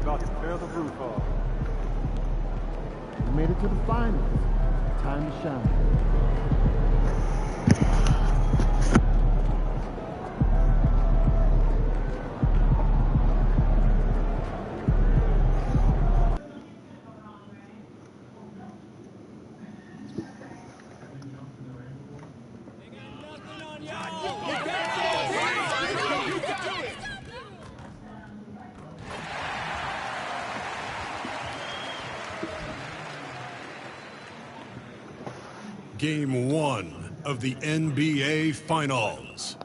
about to tear the roof off. We made it to the finals. Time to shine. Game 1 of the NBA Finals.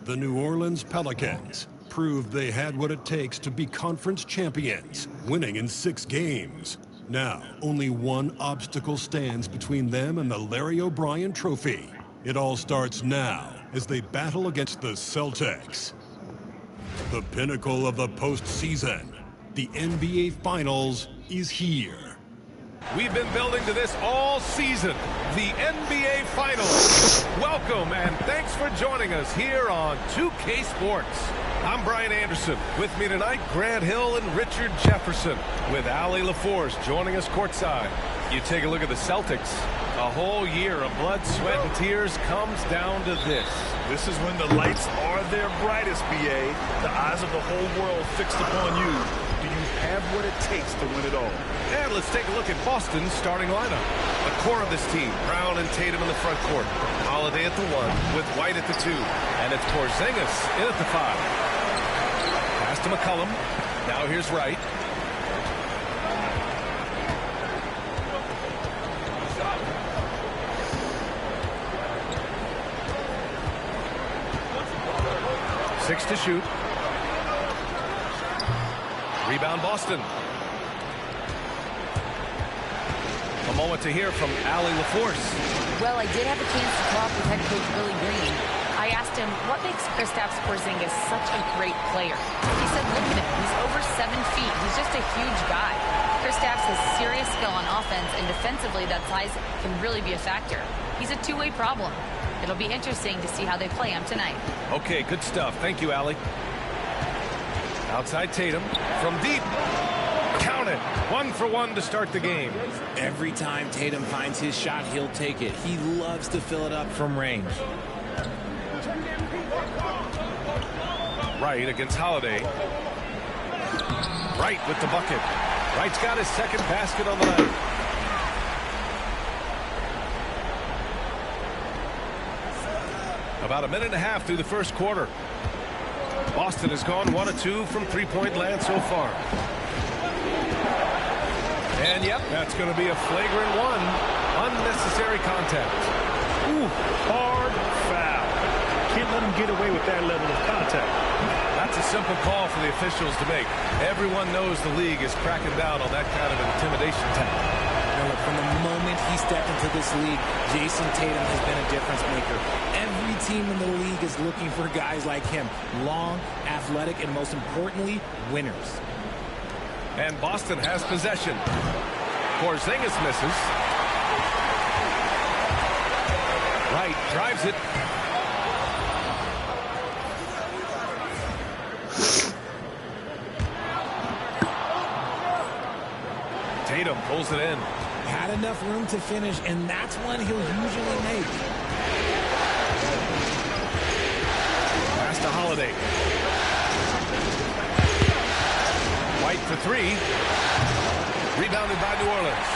The New Orleans Pelicans proved they had what it takes to be conference champions, winning in 6 games. Now, only one obstacle stands between them and the Larry O'Brien Trophy. It all starts now as they battle against the Celtics. The pinnacle of the postseason, the NBA Finals, is here. We've been building to this all season, the NBA Finals. Welcome and thanks for joining us here on 2K Sports. I'm Brian Anderson. With me tonight, Grant Hill and Richard Jefferson, with Allie LaForce joining us courtside. You take a look at the Celtics. A whole year of blood, sweat, and tears comes down to this. This is when the lights are their brightest, BA. The eyes of the whole world fixed upon you. Do you have what it takes to win it all? And let's take a look at Boston's starting lineup. The core of this team, Brown and Tatum in the front court. Holiday at the 1, with White at the 2. And it's Porzingis in at the 5. Pass to McCollum. Now here's Wright. Six to shoot. Rebound Boston. A moment to hear from Allie LaForce. Well, I did have a chance to talk with head coach Willie Green. I asked him what makes Kristaps Porzingis such a great player. He said, look at him. He's over 7 feet. He's just a huge guy. Kristaps has serious skill on offense, and defensively, that size can really be a factor. He's a two-way problem. It'll be interesting to see how they play him tonight. Okay, good stuff. Thank you, Allie. Outside Tatum from deep. Count it. 1 for 1 to start the game. Every time Tatum finds his shot, he'll take it. He loves to fill it up from range. Wright against Holiday. Wright with the bucket. Wright's got his second basket on the night. About a minute and a half through the first quarter. Boston has gone 1 of 2 from three-point land so far. And yep, that's going to be a flagrant 1. Unnecessary contact. Ooh, hard foul. Can't let him get away with that level of contact. That's a simple call for the officials to make. Everyone knows the league is cracking down on that kind of intimidation tactic. Look, from the moment he stepped into this league, Jason Tatum has been a difference maker. Every team in the league is looking for guys like him. Long, athletic, and most importantly, winners. And Boston has possession. Porzingis misses. Wright drives it. Tatum pulls it in. Had enough room to finish, and that's one he'll usually make. Pass to Holiday. White for 3. Rebounded by New Orleans.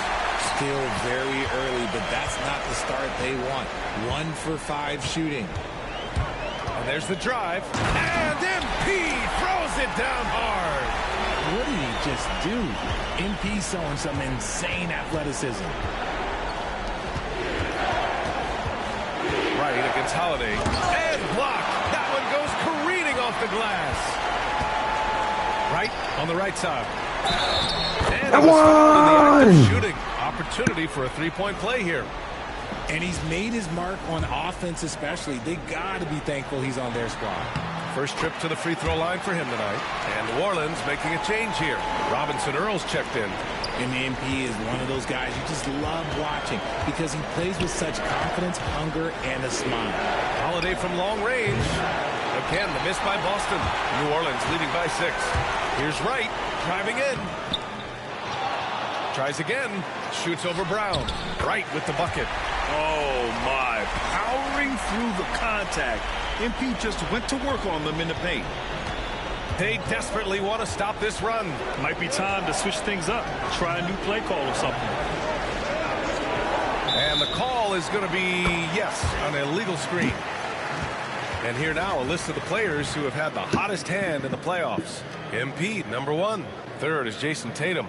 Still very early, but that's not the start they want. 1 for 5 shooting. And there's the drive. And MP throws it down hard. What did he just do? MP showing some insane athleticism. Wright against Holiday. And blocked. That one goes careening off the glass. Wright on the right side. And it was fouled in the act of shooting. Opportunity for a three-point play here. And he's made his mark on offense especially. They got to be thankful he's on their squad. First trip to the free throw line for him tonight. And New Orleans making a change here. Robinson Earls checked in. And MP is one of those guys you just love watching because he plays with such confidence, hunger, and a smile. Holiday from long range. The Again, the miss by Boston. New Orleans leading by 6. Here's Wright driving in. Tries again. Shoots over Brown. Wright with the bucket. Oh, my. Powering through the contact. MP just went to work on them in the paint. They desperately want to stop this run. Might be time to switch things up. Try a new play call or something. And the call is going to be, yes, an illegal screen. And here now, a list of the players who have had the hottest hand in the playoffs. MP, number 1. Third is Jason Tatum.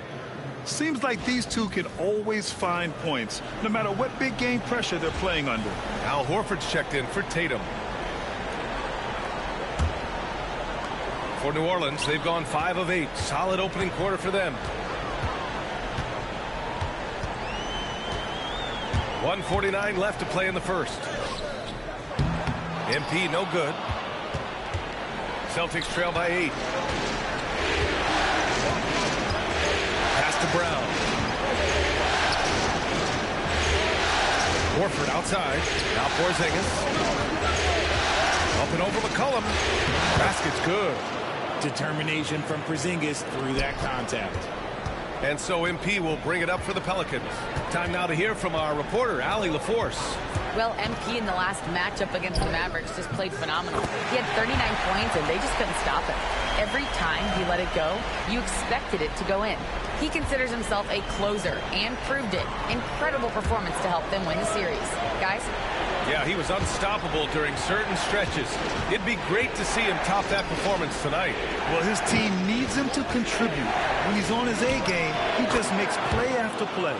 Seems like these two can always find points, no matter what big game pressure they're playing under. Al Horford's checked in for Tatum. For New Orleans, they've gone 5 of 8. Solid opening quarter for them. 1:49 left to play in the first. MP no good. Celtics trail by 8. Pass to Brown. Horford outside. Now Porzingis. Up and over McCollum. Basket's good. Determination from Porzingis through that contact. And so MP will bring it up for the Pelicans. Time now to hear from our reporter, Allie LaForce. Well, MP in the last matchup against the Mavericks just played phenomenal. He had 39 points, and they just couldn't stop him. Every time he let it go, you expected it to go in. He considers himself a closer and proved it. Incredible performance to help them win the series. Guys? Yeah, he was unstoppable during certain stretches. It'd be great to see him top that performance tonight. Well, his team needs him to contribute. When he's on his A game, he just makes play after play.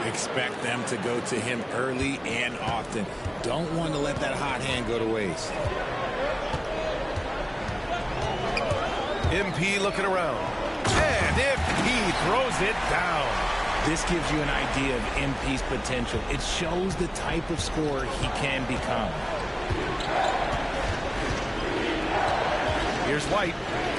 Expect them to go to him early and often. Don't want to let that hot hand go to waste. MP looking around. And MP throws it down. This gives you an idea of MP's potential. It shows the type of scorer he can become. Here's White.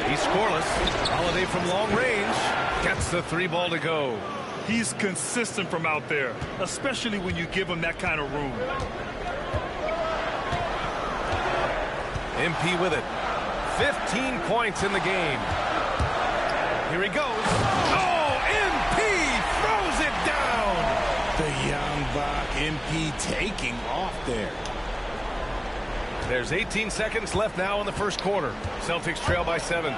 He's scoreless. Holiday from long range. Gets the 3 ball to go. He's consistent from out there, especially when you give him that kind of room. MP with it. 15 points in the game. Here he goes. Oh, MP throws it down. The young buck, MP taking off there. There's 18 seconds left now in the first quarter. Celtics trail by 7.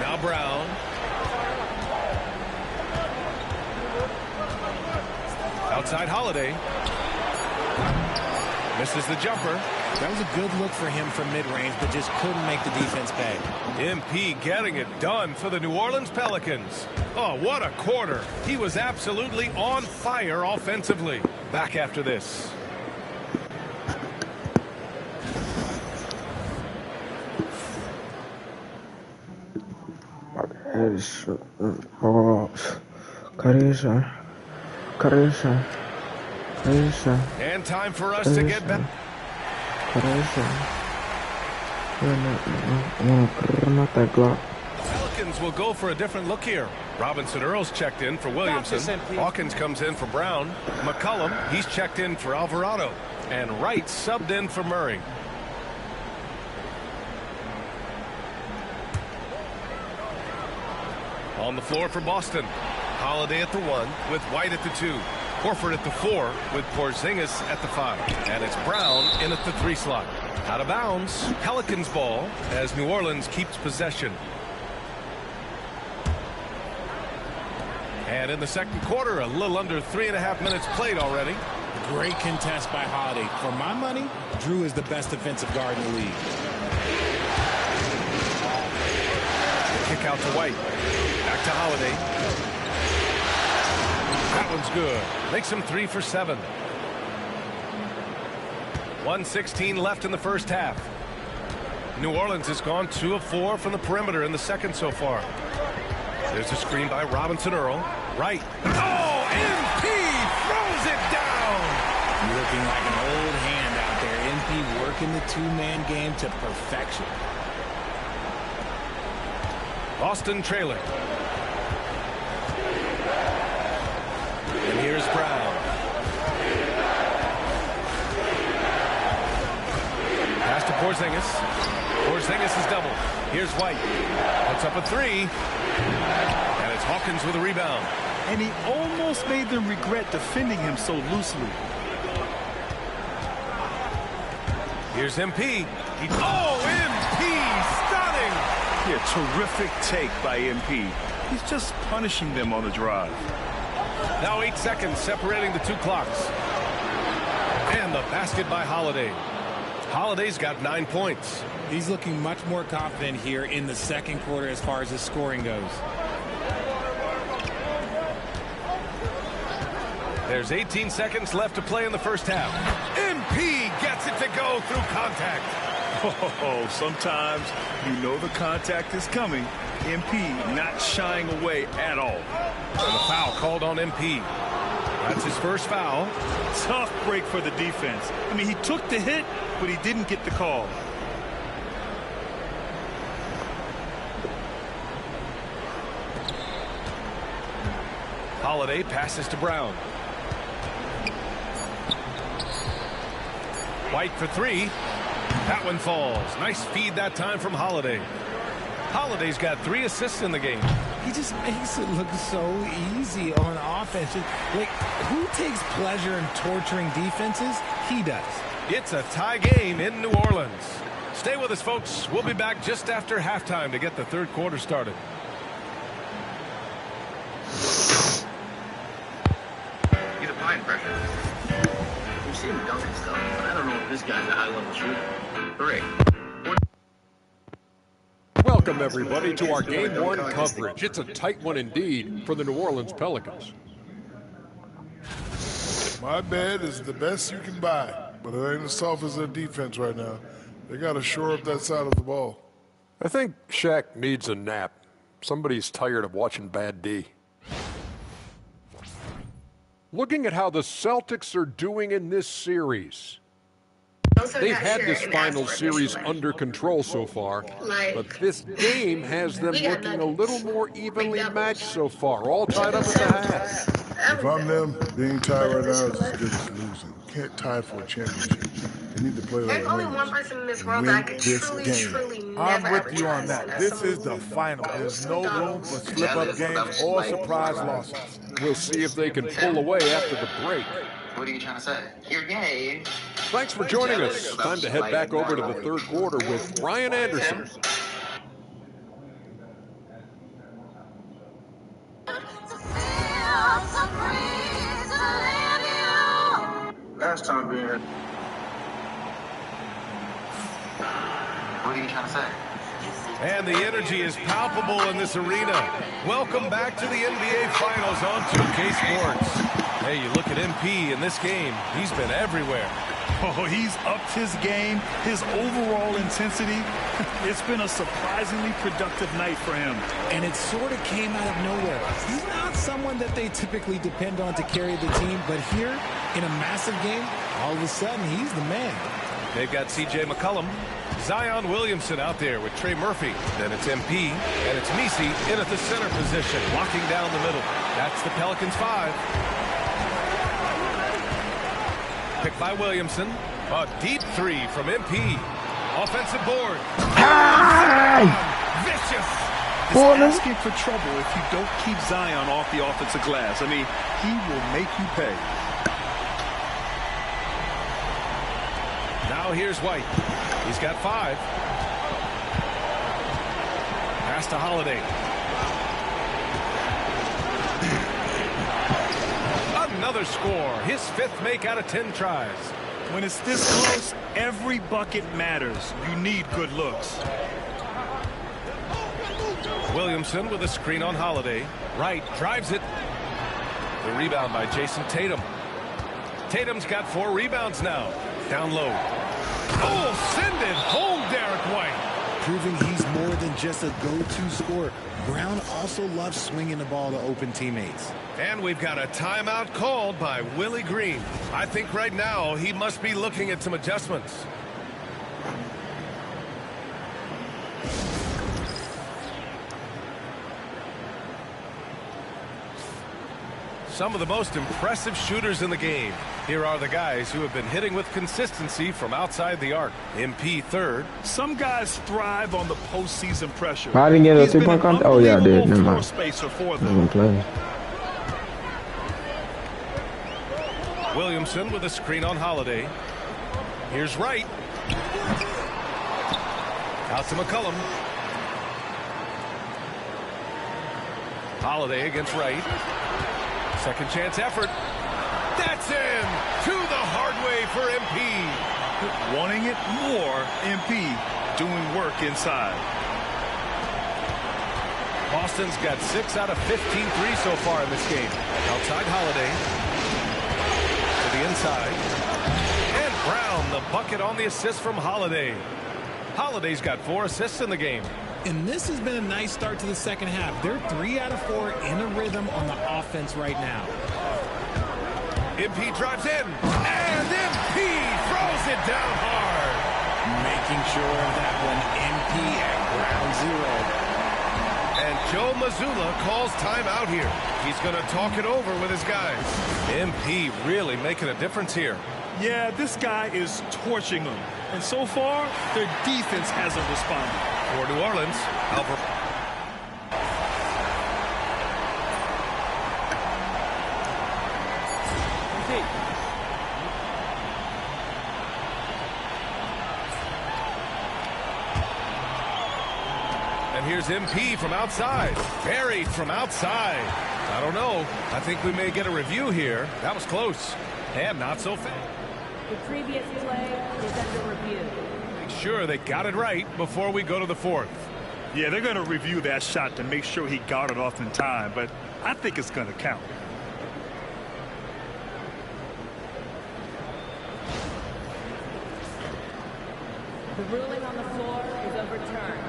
Now Brown. Outside Holiday. Misses the jumper. That was a good look for him from mid-range, but just couldn't make the defense pay. MP getting it done for the New Orleans Pelicans. Oh, what a quarter. He was absolutely on fire offensively. Back after this. And time for us to get back. Pelicans will go for a different look here. Robinson Earl's checked in for Williamson. Hawkins comes in for Brown. McCollum, he's checked in for Alvarado. And Wright subbed in for Murray. On the floor for Boston. Holiday at the 1 with White at the 2. Horford at the 4 with Porzingis at the 5. And it's Brown in at the 3 slot. Out of bounds. Pelicans ball as New Orleans keeps possession. And in the second quarter, a little under 3.5 minutes played already. Great contest by Holiday. For my money, Drew is the best defensive guard in the league. Kick out to White. Back to Holiday. That one's good. Makes him 3 for 7. 1:16 left in the first half. New Orleans has gone 2 of 4 from the perimeter in the second so far. There's a screen by Robinson Earl. Right. Oh, MP throws it down. Looking like an old hand out there. MP working the 2-man game to perfection. Boston trailing. And here's Brown. pass to Porzingis. Porzingis is double. Here's White. Puts up a three. And it's Hawkins with a rebound. And he almost made them regret defending him so loosely. Here's MP. MP! Stunning! Yeah, terrific take by MP. He's just punishing them on the drive. Now 8 seconds separating the two clocks. And the basket by Holiday. Holiday's got 9 points. He's looking much more confident here in the second quarter as far as his scoring goes. There's 18 seconds left to play in the first half. MP gets it to go through contact. Oh, sometimes you know the contact is coming. MP not shying away at all. And a foul called on MP. That's his first foul. Tough break for the defense. I mean, he took the hit, but he didn't get the call. Holiday passes to Brown. White for three. That one falls. Nice feed that time from Holiday. Holiday's got 3 assists in the game. He just makes it look so easy on offense. Like, who takes pleasure in torturing defenses? He does. It's a tie game in New Orleans. Stay with us, folks. We'll be back just after halftime to get the third quarter started. He's applying pressure. You see him dunking stuff, but I don't know if this guy's a high-level shooter. 3. Welcome, everybody, to our Game 1 coverage. It's a tight one indeed for the New Orleans Pelicans. My bed is the best you can buy, but it ain't as tough as their defense right now. They got to shore up that side of the ball. I think Shaq needs a nap. Somebody's tired of watching bad D. Looking at how the Celtics are doing in this series. They've had this final series under control so far, but this game has them looking a little more evenly matched so far, all tied up at the half. If I'm them, being tied right now is as good as losing. You can't tie for a championship. They need to play like There's only one person in this world that I could truly never I'm with you on that. This is the final. There's no room for slip-up games or surprise losses. We'll see if they can pull away after the break. What are you trying to say? You're gay. Thanks for joining us. Time to head back over to the third quarter with Brian Anderson. Last time being here. What are you trying to say? And the energy is palpable in this arena. Welcome back to the NBA Finals on 2K Sports. Hey, you look at MP in this game. He's been everywhere. Oh, he's upped his game, his overall intensity. It's been a surprisingly productive night for him. And it sort of came out of nowhere. He's not someone that they typically depend on to carry the team, but here, in a massive game, all of a sudden, he's the man. They've got C.J. McCollum, Zion Williamson out there with Trey Murphy. Then it's MP, and it's Messi in at the center position, locking down the middle. That's the Pelicans 5. Picked by Williamson. A deep three from MP. Offensive board. Vicious. It's asking for trouble if you don't keep Zion off the offensive glass. I mean, he will make you pay. Now here's White. He's got 5. Pass to Holiday. Another score. His 5th make out of 10 tries. When it's this close, every bucket matters. You need good looks. Williamson with a screen on Holiday. Wright drives it. The rebound by Jason Tatum. Tatum's got 4 rebounds now. Down low. Oh, send it home, Derek White. Proving he's more than just a go-to scorer. Brown also loves swinging the ball to open teammates. And we've got a timeout called by Willie Green. I think right now he must be looking at some adjustments. some of the most impressive shooters in the game. Here are the guys who have been hitting with consistency from outside the arc. MP third. Some guys thrive on the postseason pressure. I didn't get a He's been 3-point an contest. Oh yeah, I did. unbelievable Never floor mind. spacer for I'm them. gonna play. Williamson with a screen on Holiday. Here's Wright. Out to McCollum. Holiday against Wright. Second chance effort. That's in. To the hard way for MP. Wanting it more, MP doing work inside. Boston's got 6 out of 15 threes so far in this game. Outside Holiday. To the inside. And Brown, the bucket on the assist from Holiday. Holiday's got 4 assists in the game. And this has been a nice start to the second half. They're 3 out of 4 in a rhythm on the offense right now. MP drives in. And MP throws it down hard. Making sure of that one. MP at ground zero. And Joe Mazzulla calls timeout here. He's going to talk it over with his guys. MP really making a difference here. Yeah, this guy is torching them. And so far, their defense hasn't responded. For New Orleans, Albert. And here's MP from outside. Buried from outside. I don't know. I think we may get a review here. That was close. And not so fast. The previous play is under review. Make sure they got it right before we go to the fourth. Yeah, they're going to review that shot to make sure he got it off in time, but I think it's going to count. The ruling on the floor is overturned.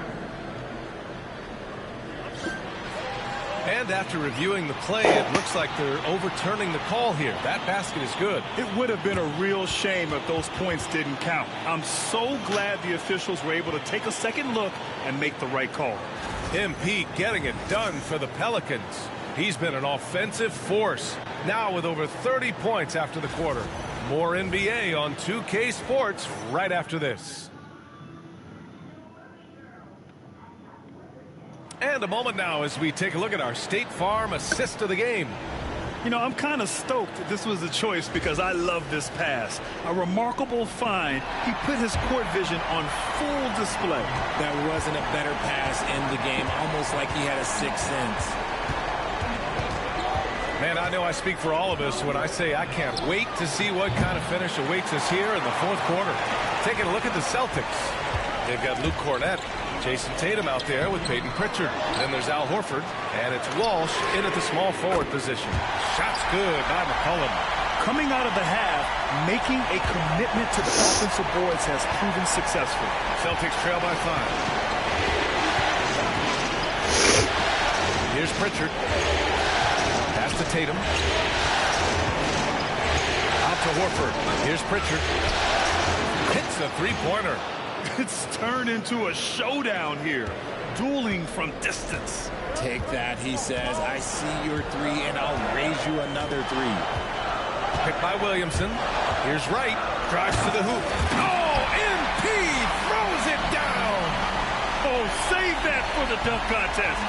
And after reviewing the play, it looks like they're overturning the call here. That basket is good. It would have been a real shame if those points didn't count. I'm so glad the officials were able to take a second look and make the right call. MP getting it done for the Pelicans. He's been an offensive force. Now with over 30 points after the quarter. More NBA on 2K Sports right after this. And a moment now as we take a look at our State Farm assist of the game. You know, I'm kind of stoked that this was a choice because I love this pass. A remarkable find. He put his court vision on full display. That wasn't a better pass in the game, almost like he had a sixth sense. Man, I know I speak for all of us when I say I can't wait to see what kind of finish awaits us here in the fourth quarter. Taking a look at the Celtics. They've got Luke Cornett, Jason Tatum out there with Peyton Pritchard. Then there's Al Horford, and it's Walsh in at the small forward position. Shot's good by McCollum. Coming out of the half, making a commitment to the offensive boards has proven successful. Celtics trail by 5. Here's Pritchard. Pass to Tatum. Out to Horford. Here's Pritchard. Hits a three-pointer. It's turned into a showdown here. Dueling from distance. Take that, he says. I see your three, and I'll raise you another three. Picked by Williamson. Here's Wright. Drives to the hoop. Oh, MP throws it down. Oh, save that for the dunk contest.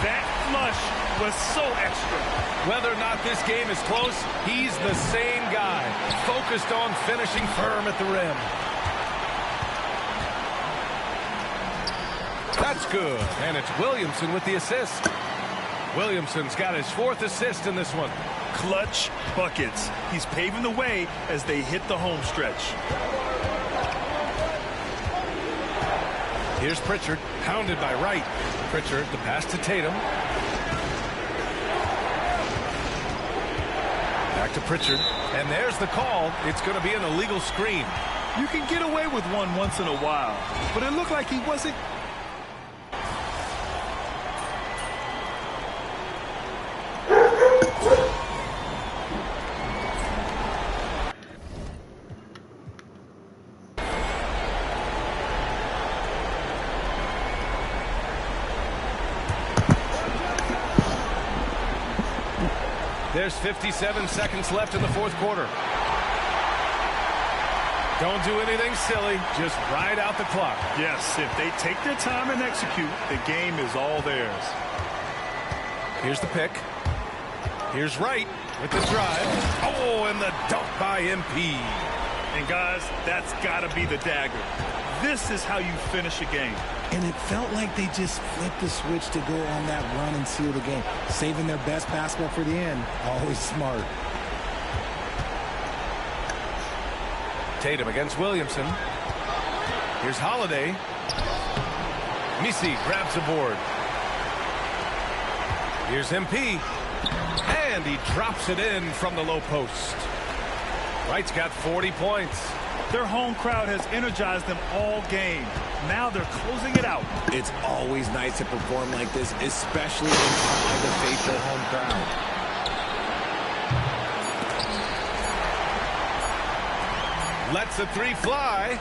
That flush was so extra. Whether or not this game is close, he's the same guy. Focused on finishing firm at the rim. That's good, and it's Williamson with the assist. Williamson's got his 4th assist in this one. Clutch buckets. He's paving the way as they hit the home stretch. Here's Pritchard, pounded by Wright. Pritchard, the pass to Tatum. Back to Pritchard, and there's the call. It's going to be an illegal screen. You can get away with one once in a while, but it looked like he wasn't. There's 57 seconds left in the fourth quarter. Don't do anything silly. Just ride out the clock. Yes, if they take their time and execute, the game is all theirs. Here's the pick. Here's Wright with the drive. Oh, and the dunk by MP. And guys, that's got to be the dagger. This is how you finish a game. And it felt like they just flipped the switch to go on that run and seal the game. Saving their best basketball for the end. Always smart. Tatum against Williamson. Here's Holiday. Misi grabs the board. Here's MP. And he drops it in from the low post. Wright's got 40 points. Their home crowd has energized them all game. Now they're closing it out. It's always nice to perform like this, especially in front of the faithful home crowd. Lets the three fly.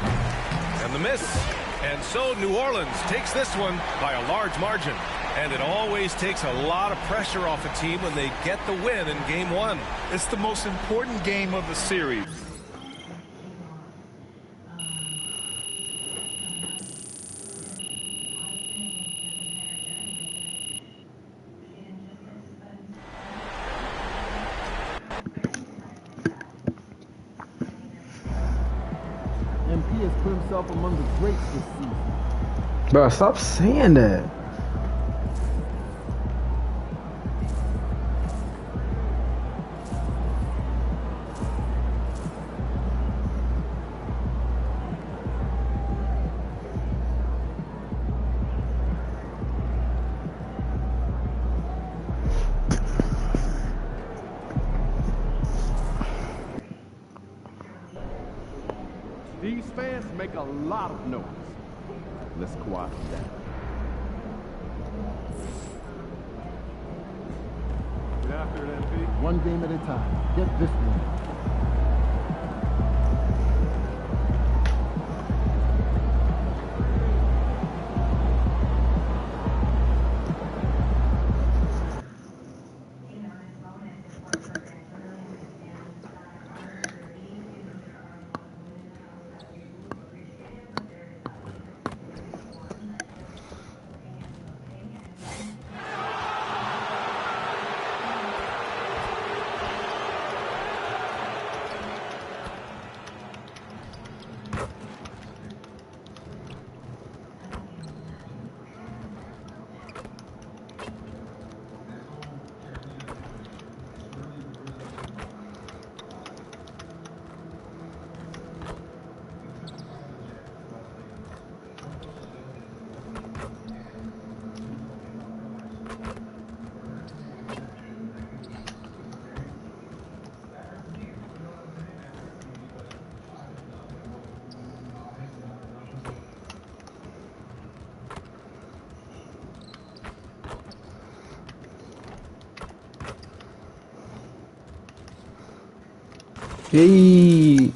And the miss. And so New Orleans takes this one by a large margin. And it always takes a lot of pressure off a team when they get the win in game one. It's the most important game of the series. MP has put himself among the greats this season. Bro, stop saying that. These fans make a lot of noise. Let's quiet them down. Get after it, MP. One game at a time. Get this one. Hey.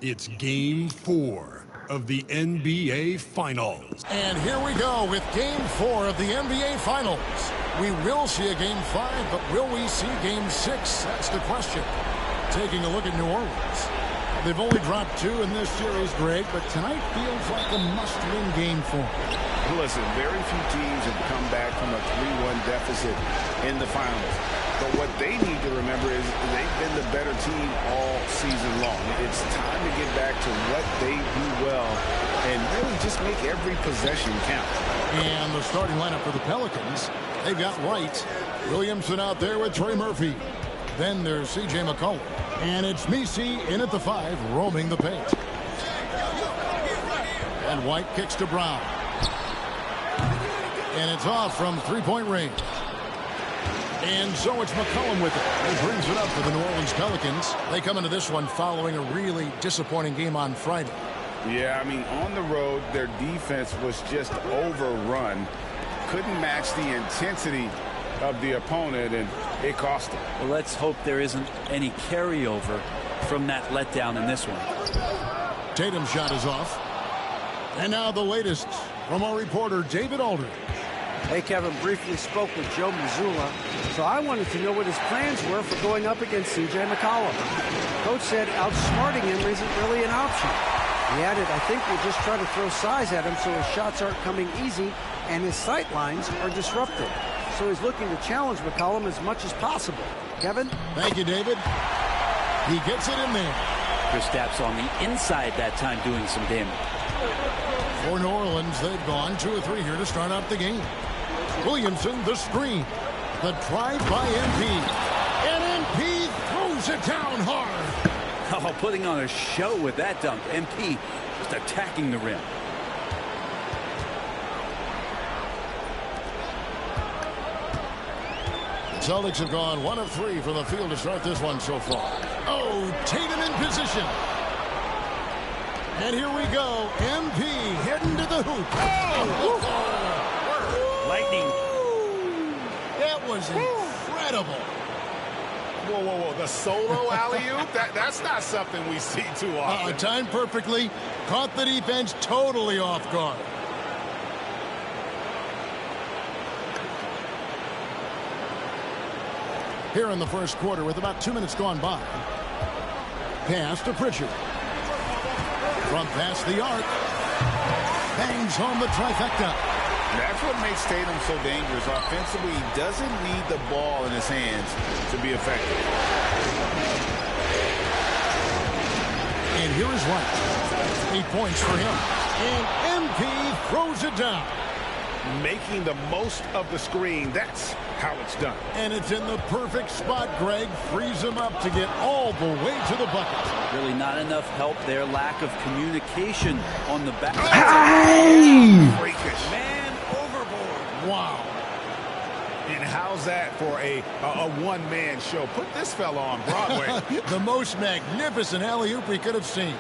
It's game 4 of the NBA Finals. And here we go with game 4 of the NBA Finals. We will see a game 5, but will we see game 6? That's the question. Taking a look at New Orleans. They've only dropped 2 in this series, Greg, but tonight feels like a must-win game for them. Listen, very few teams have come back from a 3-1 deficit in the finals. But what they need to remember is they've been the better team all season long. It's time to get back to what they do well and really just make every possession count. And the starting lineup for the Pelicans, they've got Wright, Williamson out there with Trey Murphy. Then there's C.J. McCollum. And it's Misi in at the 5, roaming the paint. And White kicks to Brown. And it's off from three-point range. And so it's McCollum with it. He brings it up for the New Orleans Pelicans. They come into this one following a really disappointing game on Friday. Yeah, I mean, on the road, their defense was just overrun. Couldn't match the intensity of the opponent, and it cost them. Well, let's hope there isn't any carryover from that letdown in this one. Tatum's shot is off. And now the latest from our reporter, David Aldridge. Hey, Kevin, briefly spoke with Joe Mazzulla. So I wanted to know what his plans were for going up against C.J. McCollum. Coach said outsmarting him isn't really an option. He added, I think we'll just try to throw size at him so his shots aren't coming easy and his sight lines are disrupted. So he's looking to challenge McCollum as much as possible. Kevin? Thank you, David. He gets it in there. Kristaps on the inside that time doing some damage. For New Orleans, they've gone 2 of 3 here to start out the game. Williamson, the screen. The drive by MP. And MP throws it down hard. Oh, putting on a show with that dunk. MP just attacking the rim. The Celtics have gone 1 of 3 from the field to start this one so far. Oh, Tatum in position. And here we go. MP heading to the hoop. Oh! Lightning. That was incredible. Whoa, whoa, whoa. The solo alley-oop? That's not something we see too often. Timed perfectly. Caught the defense totally off guard. Here in the first quarter with about 2 minutes gone by. Pass to Pritchard. From past the arc. Bangs home the trifecta. That's what makes Tatum so dangerous. Offensively, he doesn't need the ball in his hands to be effective. And here is White. 8 points for him. And MP throws it down. Making the most of the screen. That's how it's done. And it's in the perfect spot. Greg frees him up to get all the way to the bucket. Really not enough help there. Lack of communication on the back. Hey! Freakish. Man overboard. Wow. And how's that for a one-man show? Put this fella on Broadway. The most magnificent alley-oop we could have seen.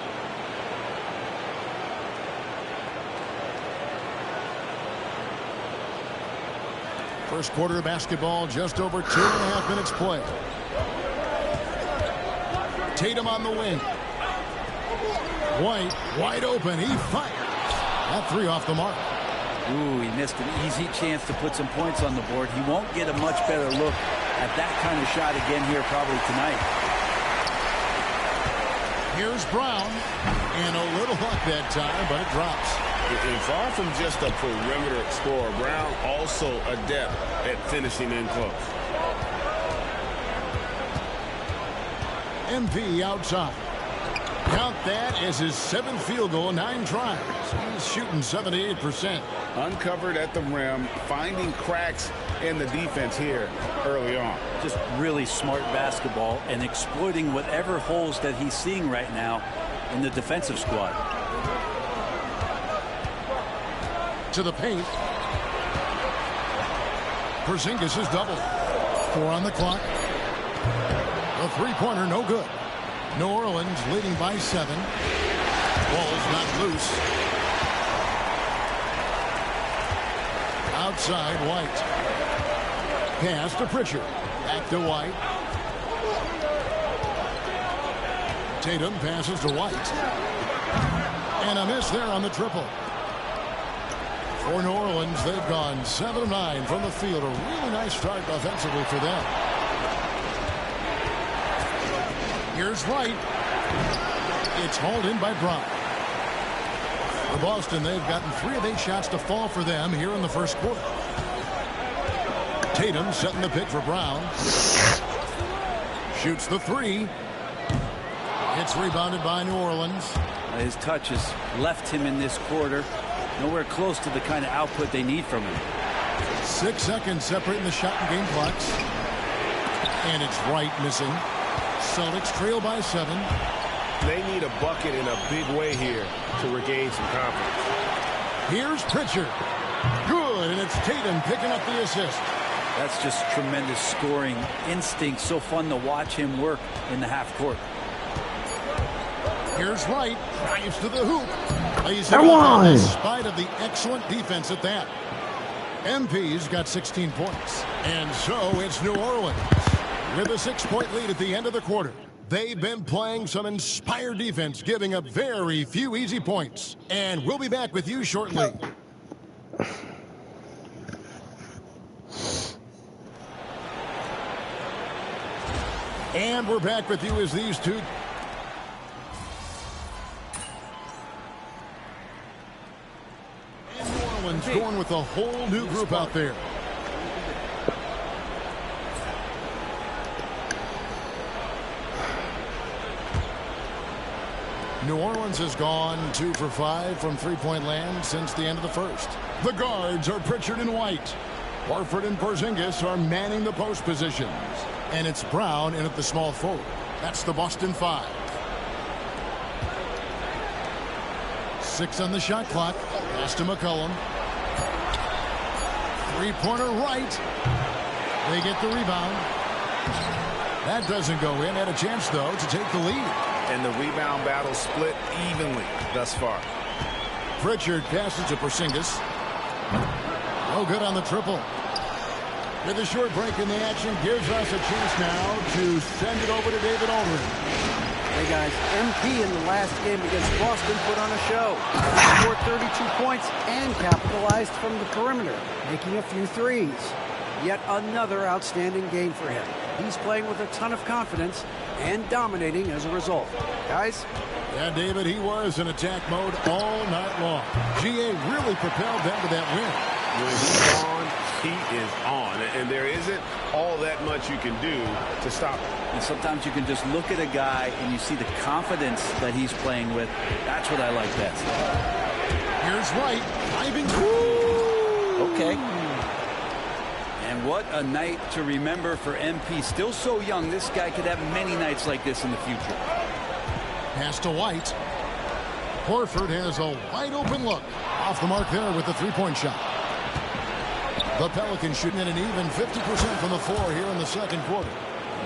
First quarter of basketball, just over 2.5 minutes play. Tatum on the wing. White, wide open. He fires. That 3 off the mark. Ooh, he missed an easy chance to put some points on the board. He won't get a much better look at that kind of shot again here probably tonight. Here's Brown. And a little luck that time, but it drops. And far from just a perimeter scorer, Brown also adept at finishing in close. MP outside. Count that as his 7th field goal, 9 tries. He's shooting 78%. Uncovered at the rim, finding cracks in the defense here early on. Just really smart basketball and exploiting whatever holes that he's seeing right now in the defensive squad. To the paint. Porzingis is double. 4 on the clock. The three-pointer no good. New Orleans leading by 7. Ball's not loose. Outside White. Pass to Pritchard. Back to White. Tatum passes to White. And a miss there on the triple. For New Orleans, they've gone 7 of 9 from the field. A really nice start offensively for them. Here's White. It's hauled in by Brown. For Boston, they've gotten 3 of 8 shots to fall for them here in the first quarter. Tatum setting the pick for Brown. Shoots the 3. It's rebounded by New Orleans. His touch has left him in this quarter. Nowhere close to the kind of output they need from him. 6 seconds separating the shot and game clocks. And it's White missing. Celtics trail by 7. They need a bucket in a big way here to regain some confidence. Here's Pritchard. Good, and it's Tatum picking up the assist. That's just tremendous scoring instinct. So fun to watch him work in the half court. Here's White. Drives to the hoop. Come on! In spite of the excellent defense at that. MP's got 16 points. And so it's New Orleans with a 6-point lead at the end of the quarter. They've been playing some inspired defense, giving up very few easy points. And we'll be back with you shortly. And we're back with you as these two. And New Orleans going with a whole new group out there. New Orleans has gone 2 for 5 from three-point land since the end of the first. The guards are Pritchard and White. Horford and Porzingis are manning the post positions. And it's Brown in at the small forward. That's the Boston 5. 6 on the shot clock. Pass to McCollum. Three-pointer right. They get the rebound. That doesn't go in. Had a chance, though, to take the lead. And the rebound battle split evenly thus far. Pritchard passes to Porzingis. No good on the triple. With a short break in the action, gives us a chance now to send it over to David Aldridge. Hey guys, MP in the last game against Boston put on a show. He scored 32 points and capitalized from the perimeter, making a few threes. Yet another outstanding game for him. He's playing with a ton of confidence and dominating as a result. Guys? Yeah, David, he was in attack mode all night long. GA really propelled them to that win. When he's on, he is on. And there isn't all that much you can do to stop him. And sometimes you can just look at a guy and you see the confidence that he's playing with. That's what I like best. Here's White. Diving. Okay. And what a night to remember for MP. Still so young, this guy could have many nights like this in the future. Pass to White. Horford has a wide open look. Off the mark there with the three-point shot. The Pelicans shooting at an even 50% from the floor here in the second quarter.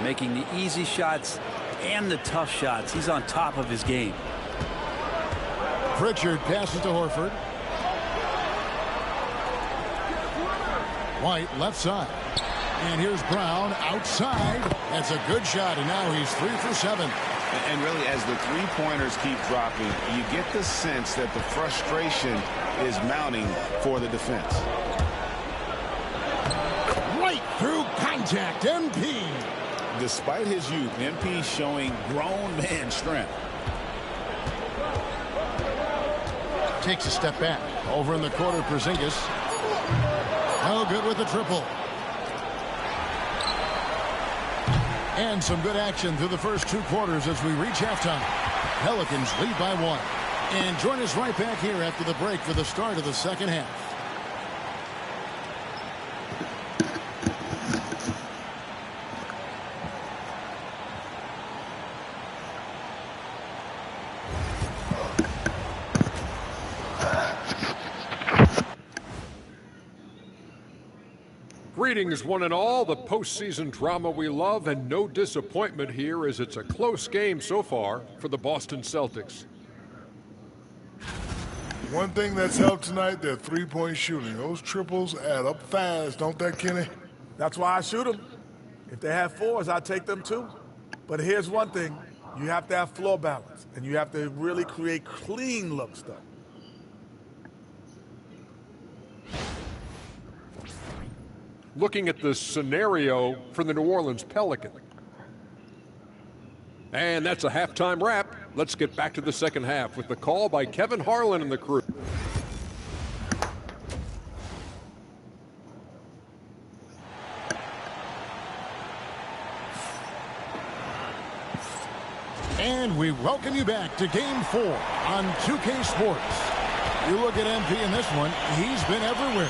Making the easy shots and the tough shots. He's on top of his game. Pritchard passes to Horford. White left side. And here's Brown outside. That's a good shot, and now he's 3 for 7. And really, as the three-pointers keep dropping, you get the sense that the frustration is mounting for the defense. Right through contact, MP. Despite his youth, MP showing grown man strength. Takes a step back. Over in the corner, Porzingis. No good with the triple. And some good action through the first 2 quarters as we reach halftime. Pelicans lead by 1. And join us right back here after the break for the start of the second half. Greetings, one and all. The postseason drama we love, and no disappointment here as it's a close game so far for the Boston Celtics. One thing that's helped tonight, their three-point shooting. Those triples add up fast, don't they, Kenny? That's why I shoot them. If they have 4s, I take them too. But here's one thing. You have to have floor balance, and you have to really create clean looks, though. Looking at the scenario for the New Orleans Pelicans. And that's a halftime wrap. Let's get back to the second half with the call by Kevin Harlan and the crew. And we welcome you back to Game 4 on 2K Sports. You look at MP in this one, he's been everywhere.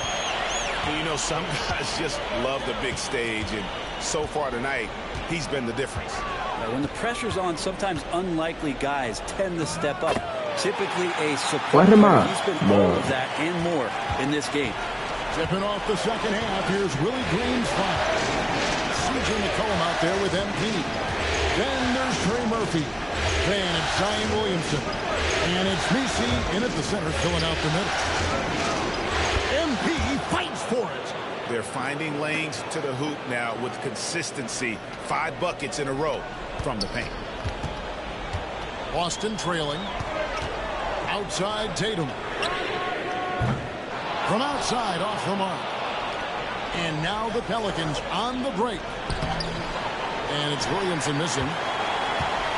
And you know, some guys just love the big stage, and so far tonight, he's been the difference. When the pressure's on, sometimes unlikely guys tend to step up. Typically a support. He's been all of that and more in this game. Tipping off the second half, here's Willie Green's foul. CJ McCollum out there with MP. Then there's Trey Murphy. Then it's Zion Williamson. And it's Messi in at the center, filling out the middle. MP fights for it. They're finding lanes to the hoop now with consistency. 5 buckets in a row from the paint. Boston trailing. Outside Tatum. From outside off the mark. And now the Pelicans on the break. And it's Williamson missing.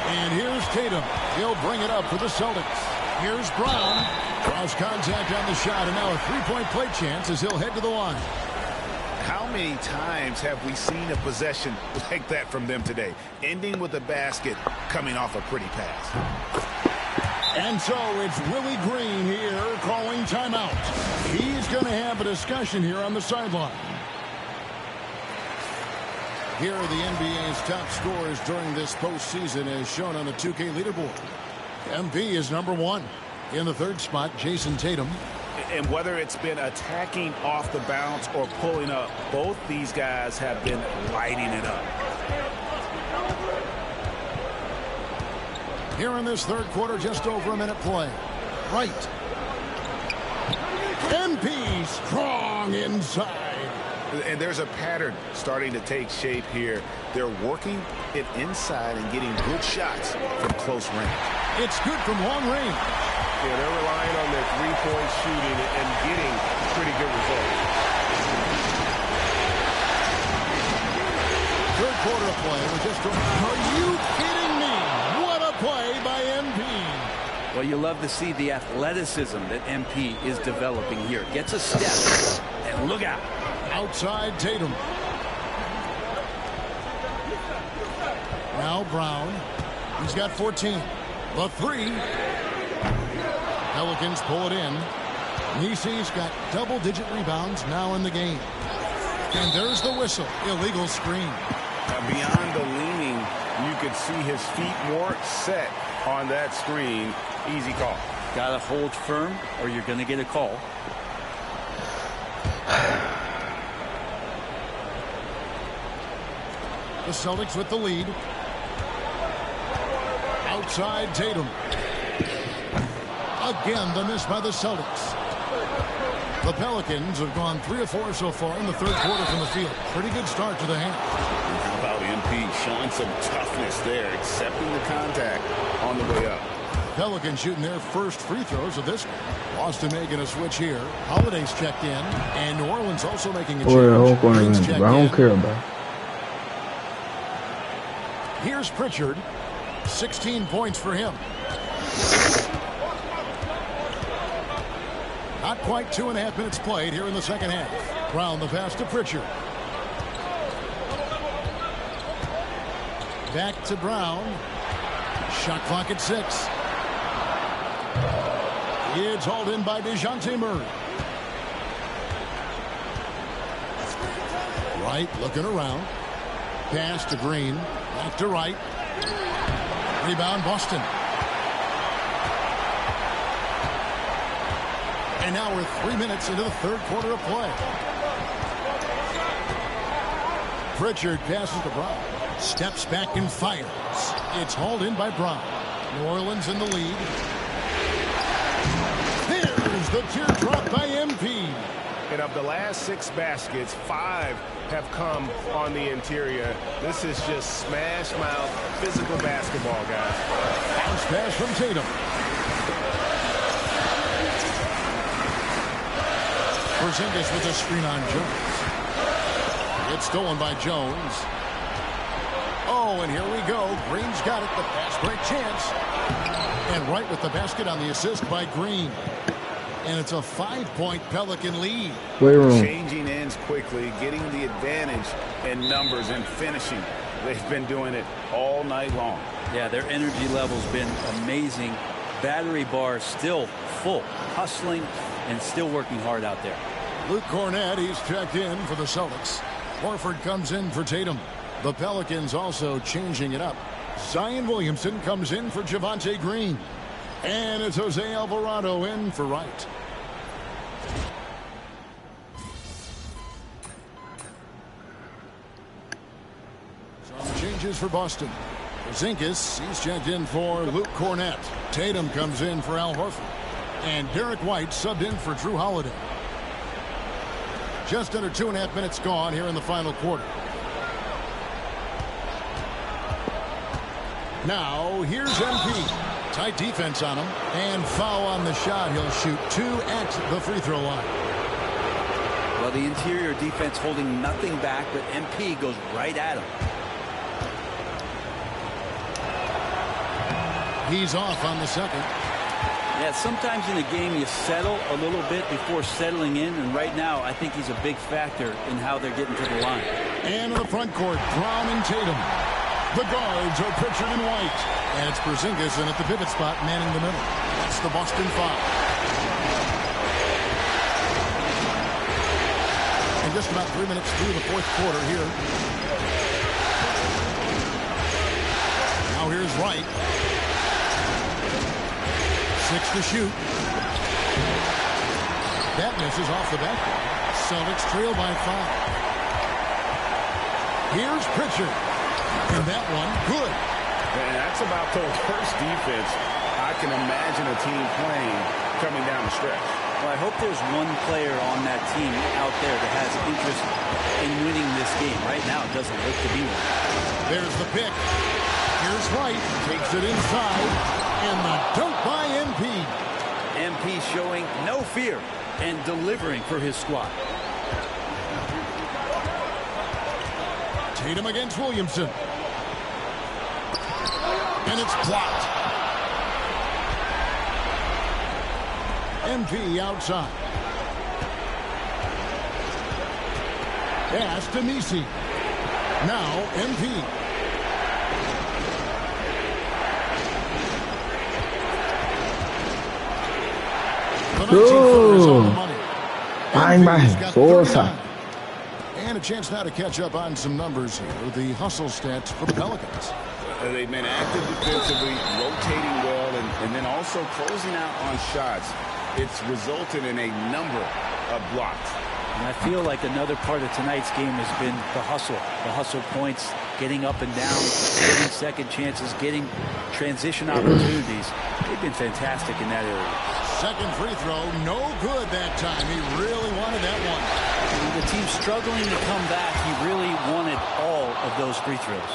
And here's Tatum. He'll bring it up for the Celtics. Here's Brown. Cross contact on the shot, and now a three-point play chance as he'll head to the line. How many times have we seen a possession like that from them today? Ending with a basket, coming off a pretty pass. And so it's Willie Green here calling timeout. He's going to have a discussion here on the sideline. Here are the NBA's top scorers during this postseason as shown on the 2K leaderboard. MP is number 1. In the third spot, Jason Tatum. And whether it's been attacking off the bounce or pulling up, both these guys have been lighting it up. Here in this third quarter, just over a minute play. Right. MP strong inside. And there's a pattern starting to take shape here. They're working it inside and getting good shots from close range. It's good from long range. Yeah, they're relying on their three-point shooting and getting pretty good results. Third quarter of play. We're just going. Are you kidding me? What a play by MP. Well, you love to see the athleticism that MP is developing here. Gets a step, and look out. Outside Tatum. Now Brown. He's got 14. The three. Pelicans pull it in. Nisi's got double-digit rebounds now in the game. And there's the whistle. Illegal screen. Beyond the leaning, you could see his feet more set on that screen. Easy call. Got to hold firm or you're going to get a call. The Celtics with the lead. Outside Tatum. Again, the miss by the Celtics. The Pelicans have gone 3 of 4 so far in the third quarter from the field. Pretty good start to the half. How about MP showing some toughness there, accepting the contact on the way up. Pelicans shooting their first free throws of this game. Boston making a switch here. Holiday's checked in. And New Orleans also making a change. Green's checked I don't in. care about it. Here's Pritchard. 16 points for him. Not quite 2.5 minutes played here in the second half. Brown the pass to Pritchard. Back to Brown. Shot clock at 6. It's hauled in by DeJounte Murray. Wright looking around. Pass to Green. Back to Wright. Rebound Boston. And now we're 3 minutes into the third quarter of play. Pritchard passes to Brown. Steps back and fires. It's hauled in by Brown. New Orleans in the lead. There's the teardrop by MP. And of the last 6 baskets, 5 have come on the interior. This is just smash mouth physical basketball, guys. Bounce pass from Tatum. Porzingis with a screen on Jones. It's stolen by Jones. Oh, and here we go. Green's got it. The fast break chance. And Wright with the basket on the assist by Green. And it's a 5-point Pelican lead. Changing ends quickly, getting the advantage in numbers and finishing. They've been doing it all night long. Yeah, their energy level's been amazing. Battery bar still full, hustling and still working hard out there. Luke Cornett, he's checked in for the Celtics. Horford comes in for Tatum. The Pelicans also changing it up. Zion Williamson comes in for Javonte Green. And it's Jose Alvarado in for Wright. Some changes for Boston. Porzingis, he's checked in for Luke Cornett. Tatum comes in for Al Horford. And Derek White subbed in for Drew Holiday. Just under 2.5 minutes gone here in the final quarter. Now, here's MP. Tight defense on him. And foul on the shot. He'll shoot 2 at the free throw line. Well, the interior defense holding nothing back, but MP goes right at him. He's off on the second. Yeah, sometimes in a game you settle a little bit before settling in, and right now I think he's a big factor in how they're getting to the line. And in the front court, Brown and Tatum. The guards are Pritchard and White. And it's Porzingis in at the pivot spot, manning the middle. That's the Boston Five. And just about 3 minutes through the fourth quarter here. Now here's Wright. 6 to shoot. That misses off the backboard. Celtics trail by 5. Here's Pritchard. And that one, good. And that's about the worst defense I can imagine a team playing coming down the stretch. Well, I hope there's one player on that team out there that has interest in winning this game. Right now, it doesn't look to be one. There's the pick. Here's Wright. Takes it inside. And the dunk by MP. MP showing no fear and delivering for his squad. Tatum against Williamson. And it's blocked. MP outside. Pass to Nisi. Now MP. Oh, and a chance now to catch up on some numbers here. The hustle stats for the Pelicans. They've been active defensively, rotating well, and then also closing out on shots. It's resulted in a number of blocks. And I feel like another part of tonight's game has been the hustle points, getting up and down, getting second chances, getting transition opportunities. They've been fantastic in that area. Second free throw, no good that time. He really wanted that one. The team struggling to come back. He really wanted all of those free throws.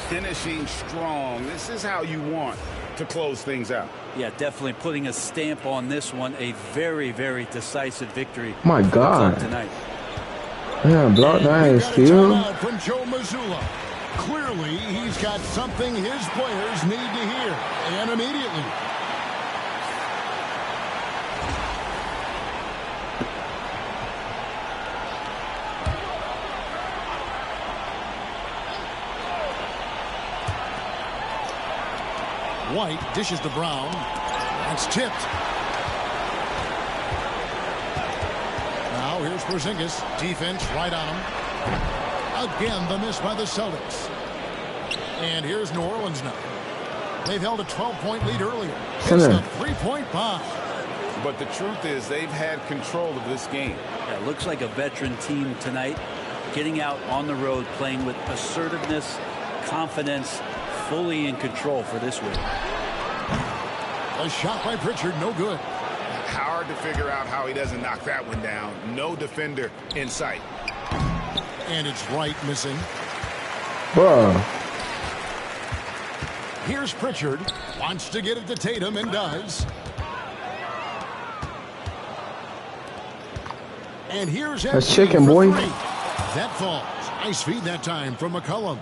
Finishing strong. This is how you want to close things out. Yeah, definitely putting a stamp on this one. A very, very decisive victory. My God. Tonight. Yeah, block that steal. From Joe Mazzulla. Clearly, he's got something his players need to hear, and immediately. White dishes to Brown. That's tipped. Now here's Porzingis. Defense right on him. Again, the miss by the Celtics. And here's New Orleans now. They've held a 12-point lead earlier. It's a 3-point bomb. But the truth is they've had control of this game. Yeah, it looks like a veteran team tonight. Getting out on the road, playing with assertiveness, confidence, fully in control for this win. A shot by Pritchard, no good. Hard to figure out how he doesn't knock that one down. No defender in sight. And it's Wright missing. Whoa. Here's Pritchard. Wants to get it to Tatum and does. And here's that's chicken, boy. That falls. Nice feed that time from McCollum.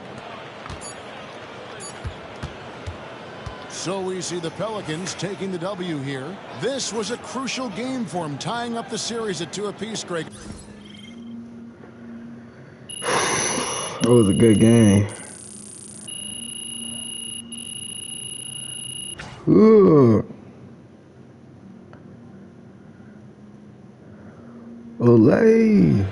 So we see the Pelicans taking the W here. This was a crucial game for them, tying up the series at 2 apiece, Greg. It was a good game. Ooh. Olay.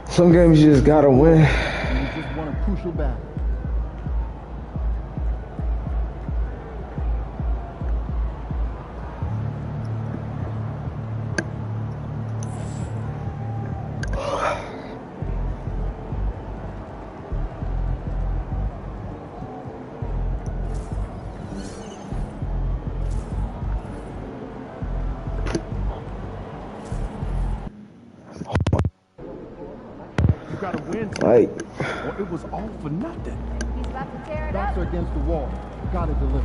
Some games you just gotta win. You just won a crucial battle. Right. Well, it was all for nothing. He's about to tear it Backs are against the wall. Gotta deliver.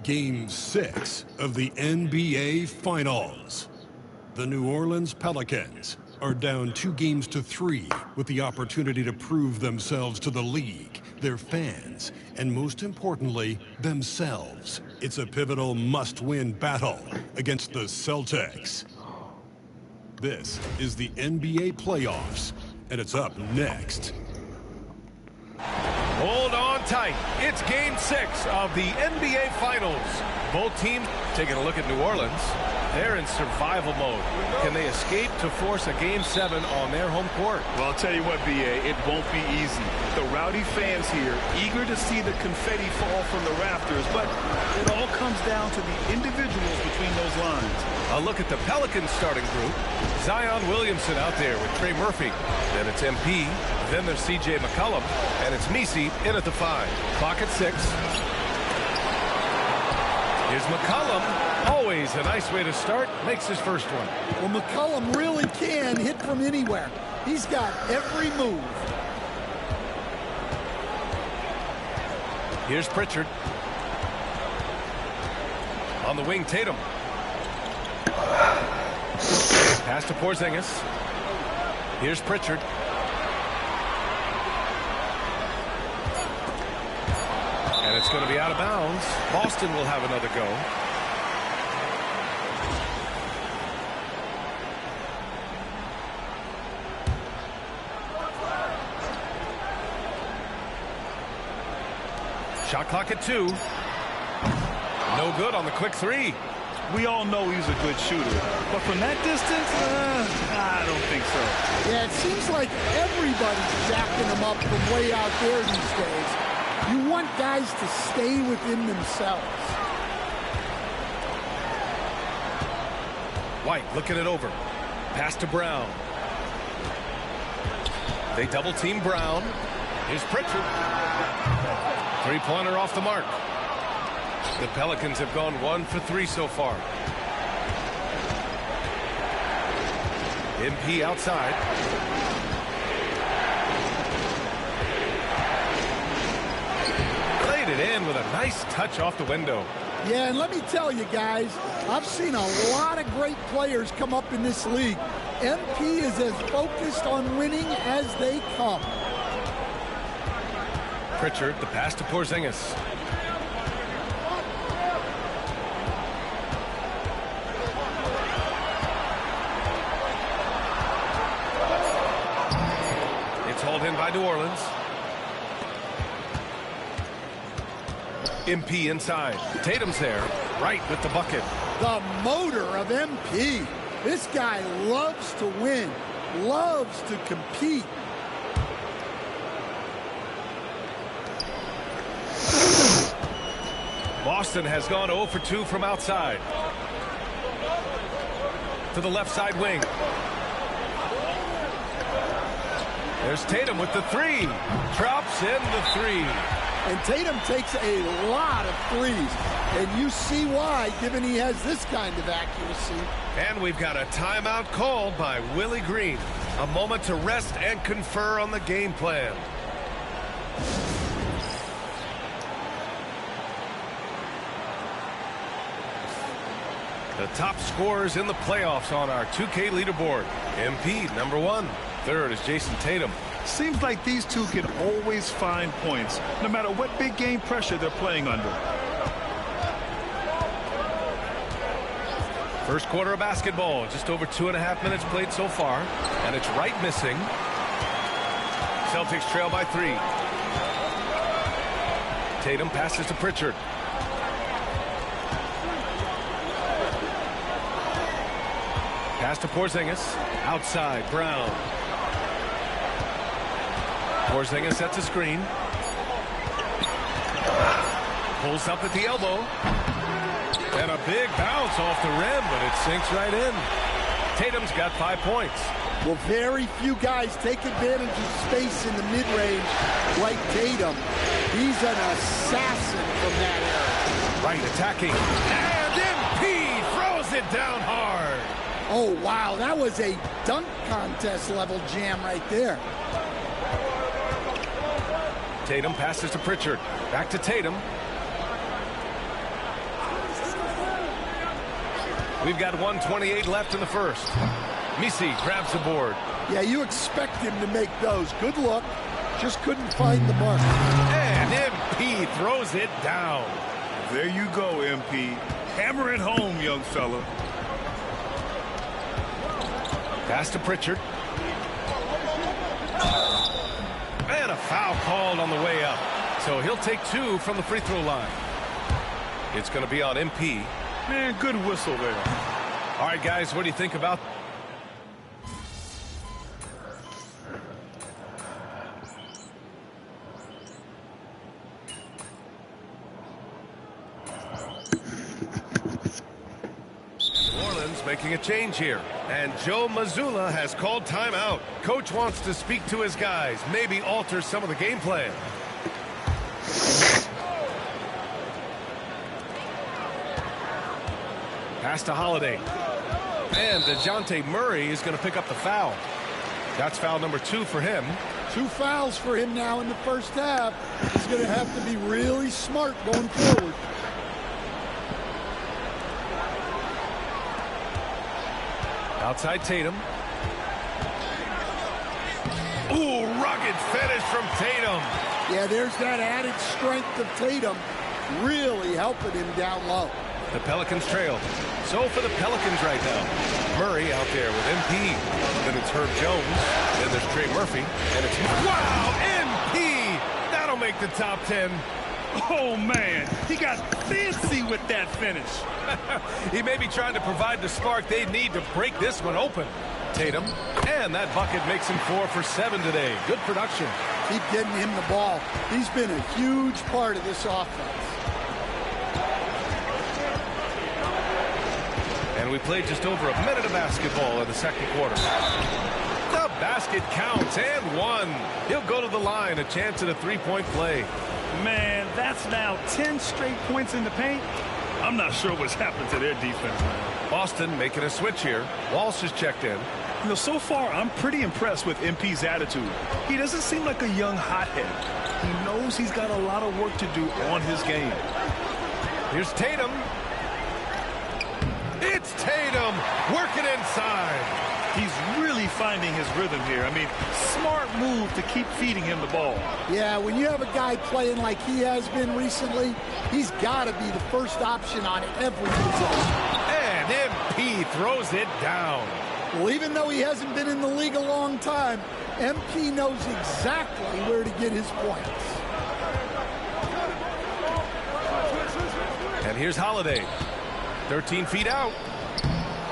Game 6 of the NBA Finals. The New Orleans Pelicans are down 2-3 with the opportunity to prove themselves to the league, their fans, and most importantly, themselves. It's a pivotal must-win battle against the Celtics. This is the NBA playoffs, and it's up next. Hold on tight. It's Game 6 of the NBA Finals. Both teams taking a look at New Orleans. They're in survival mode. Can they escape to force a Game 7 on their home court? Well, I'll tell you what, B.A., it won't be easy. The rowdy fans here, eager to see the confetti fall from the rafters, but it all comes down to the individuals between those lines. A look at the Pelicans starting group. Zion Williamson out there with Trey Murphy. Then it's MP. Then there's C.J. McCollum. And it's Messi in at the 5. Clock at 6. Here's McCollum. Always a nice way to start. Makes his first one. Well, McCollum really can hit from anywhere. He's got every move. Here's Pritchard. On the wing, Tatum. Pass to Porzingis. Here's Pritchard. And it's going to be out of bounds. Boston will have another go. Shot clock at 2. No good on the quick 3. We all know he's a good shooter, but from that distance, I don't think so. Yeah, it seems like everybody's jacking him up from way out there these days. You want guys to stay within themselves. White looking it over. Pass to Brown. They double team Brown. Here's Pritchard. Three-pointer off the mark. The Pelicans have gone 1 for 3 so far. MP outside. Played it in with a nice touch off the window. Yeah, and let me tell you guys, I've seen a lot of great players come up in this league. MP is as focused on winning as they come. Pritchard, the pass to Porzingis. It's hauled in by New Orleans. MP inside. Tatum's there, right with the bucket. The motor of MP. This guy loves to win, loves to compete. Boston has gone 0 for 2 from outside. To the left side wing. There's Tatum with the 3. Drops in the 3. And Tatum takes a lot of threes. And you see why, given he has this kind of accuracy. And we've got a timeout called by Willie Green. A moment to rest and confer on the game plan. The top scorers in the playoffs on our 2K leaderboard. MP, number 1. Third is Jason Tatum. Seems like these two can always find points, no matter what big game pressure they're playing under. First quarter of basketball, just over 2.5 minutes played so far, and it's right missing. Celtics trail by 3. Tatum passes to Pritchard. Pass to Porzingis. Outside, Brown. Porzingis sets a screen. Pulls up at the elbow. And a big bounce off the rim, but it sinks right in. Tatum's got 5 points. Well, very few guys take advantage of space in the mid-range like Tatum. He's an assassin from that area. Right, attacking. And MP throws it down hard. Oh, wow, that was a dunk contest level jam right there. Tatum passes to Pritchard. Back to Tatum. We've got 1:28 left in the first. Misi grabs the board. Yeah, you expect him to make those. Good look. Just couldn't find the mark. And MP throws it down. There you go, MP. Hammer it home, young fella. Pass to Pritchard. And a foul called on the way up. So he'll take 2 from the free throw line. It's going to be on MP. Man, good whistle there. All right, guys, what do you think about... making a change here, and Joe Mazzulla has called timeout. Coach wants to speak to his guys, maybe alter some of the game plan. Pass to Holiday, and DeJounte Murray is going to pick up the foul. That's foul number 2 for him. 2 fouls for him now in the first half. He's going to have to be really smart going forward. Outside Tatum. Ooh, rugged finish from Tatum. Yeah, there's that added strength of Tatum really helping him down low. The Pelicans trail. So for the Pelicans right now, Murray out there with MP. Then it's Herb Jones. Then there's Trey Murphy. And it's, wow, MP! That'll make the top 10. Oh, man, he got fancy with that finish. He may be trying to provide the spark they need to break this one open. Tatum, and that bucket makes him 4 for 7 today. Good production. Keep getting him the ball. He's been a huge part of this offense. And we played just over a minute of basketball in the second quarter. The basket counts, and 1. He'll go to the line, a chance at a 3-point play. Man, that's now 10 straight points in the paint. I'm not sure what's happened to their defense, man. Boston making a switch here. Walsh is checked in. You know, so far, I'm pretty impressed with MP's attitude. He doesn't seem like a young hothead. He knows he's got a lot of work to do on his game. Here's Tatum. It's Tatum working inside. He's really finding his rhythm here. I mean, smart move to keep feeding him the ball. Yeah, when you have a guy playing like he has been recently, he's got to be the first option on every possession. And MP throws it down. Well, even though he hasn't been in the league a long time, MP knows exactly where to get his points. And here's Holiday. 13 feet out.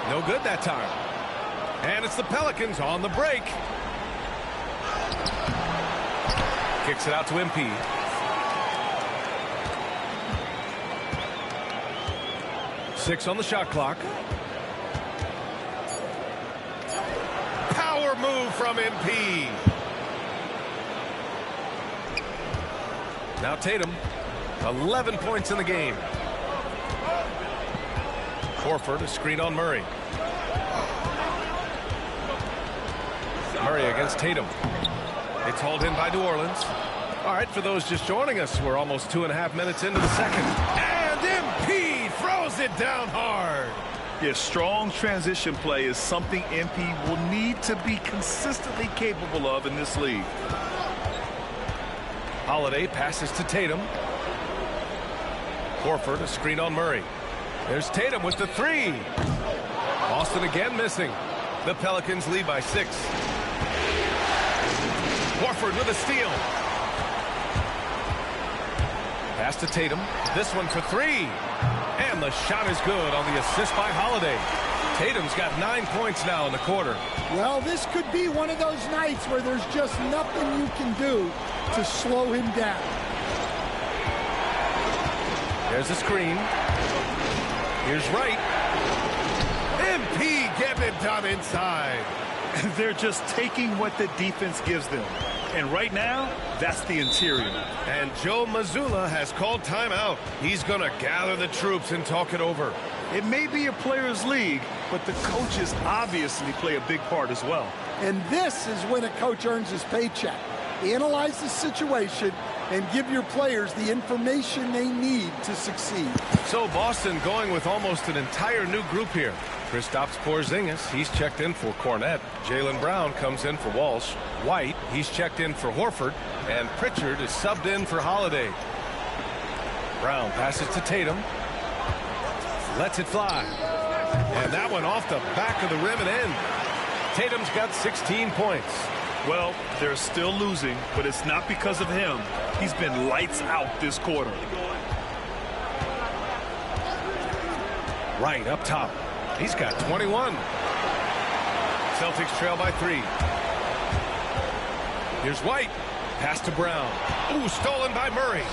No good that time. And it's the Pelicans on the break. Kicks it out to MP. Six on the shot clock. Power move from MP. Now Tatum. 11 points in the game. Horford, a screen on Murray. Murray against Tatum. It's hauled in by New Orleans. All right, for those just joining us, we're almost 2.5 minutes into the second. And MP throws it down hard. Yeah, strong transition play is something MP will need to be consistently capable of in this league. Holiday passes to Tatum. Horford, a screen on Murray. There's Tatum with the 3. Boston again missing. The Pelicans lead by 6. Horford with a steal. Pass to Tatum. This one for 3. And the shot is good on the assist by Holiday. Tatum's got 9 points now in the quarter. Well, this could be one of those nights where there's just nothing you can do to slow him down. There's a screen. Here's Wright. MP getting it done inside. They're just taking what the defense gives them. And right now, that's the interior. And Joe Mazzulla has called timeout. He's going to gather the troops and talk it over. It may be a players' league, but the coaches obviously play a big part as well. And this is when a coach earns his paycheck. analyze the situation, and give your players the information they need to succeed. So Boston going with almost an entire new group here. Kristaps Porzingis, he's checked in for Cornette. Jaylen Brown comes in for Walsh. White, he's checked in for Horford. And Pritchard is subbed in for Holiday. Brown passes to Tatum. Lets it fly. And that one off the back of the rim and in. Tatum's got 16 points. Well, they're still losing, but it's not because of him. He's been lights out this quarter. Right up top. He's got 21. Celtics trail by 3. Here's White. Pass to Brown. Ooh, stolen by Murray.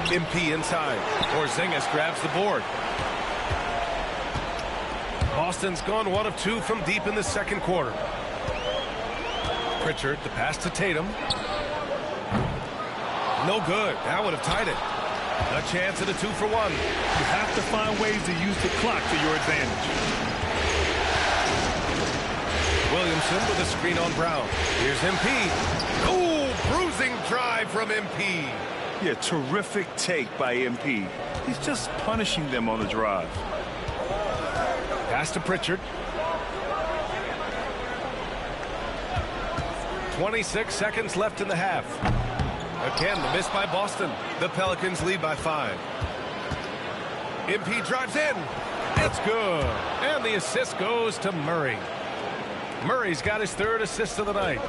MP inside. Porzingis grabs the board. Boston's gone 1 of 2 from deep in the second quarter. Pritchard, the pass to Tatum. No good. That would have tied it. A chance at a 2-for-1. You have to find ways to use the clock to your advantage. Williamson with a screen on Brown. Here's MP. Oh, bruising drive from MP. Yeah, terrific take by MP. He's just punishing them on the drive. Pass to Pritchard. 26 seconds left in the half. Again, the miss by Boston. The Pelicans lead by 5. MP drives in. It's good. And the assist goes to Murray. Murray's got his 3rd assist of the night.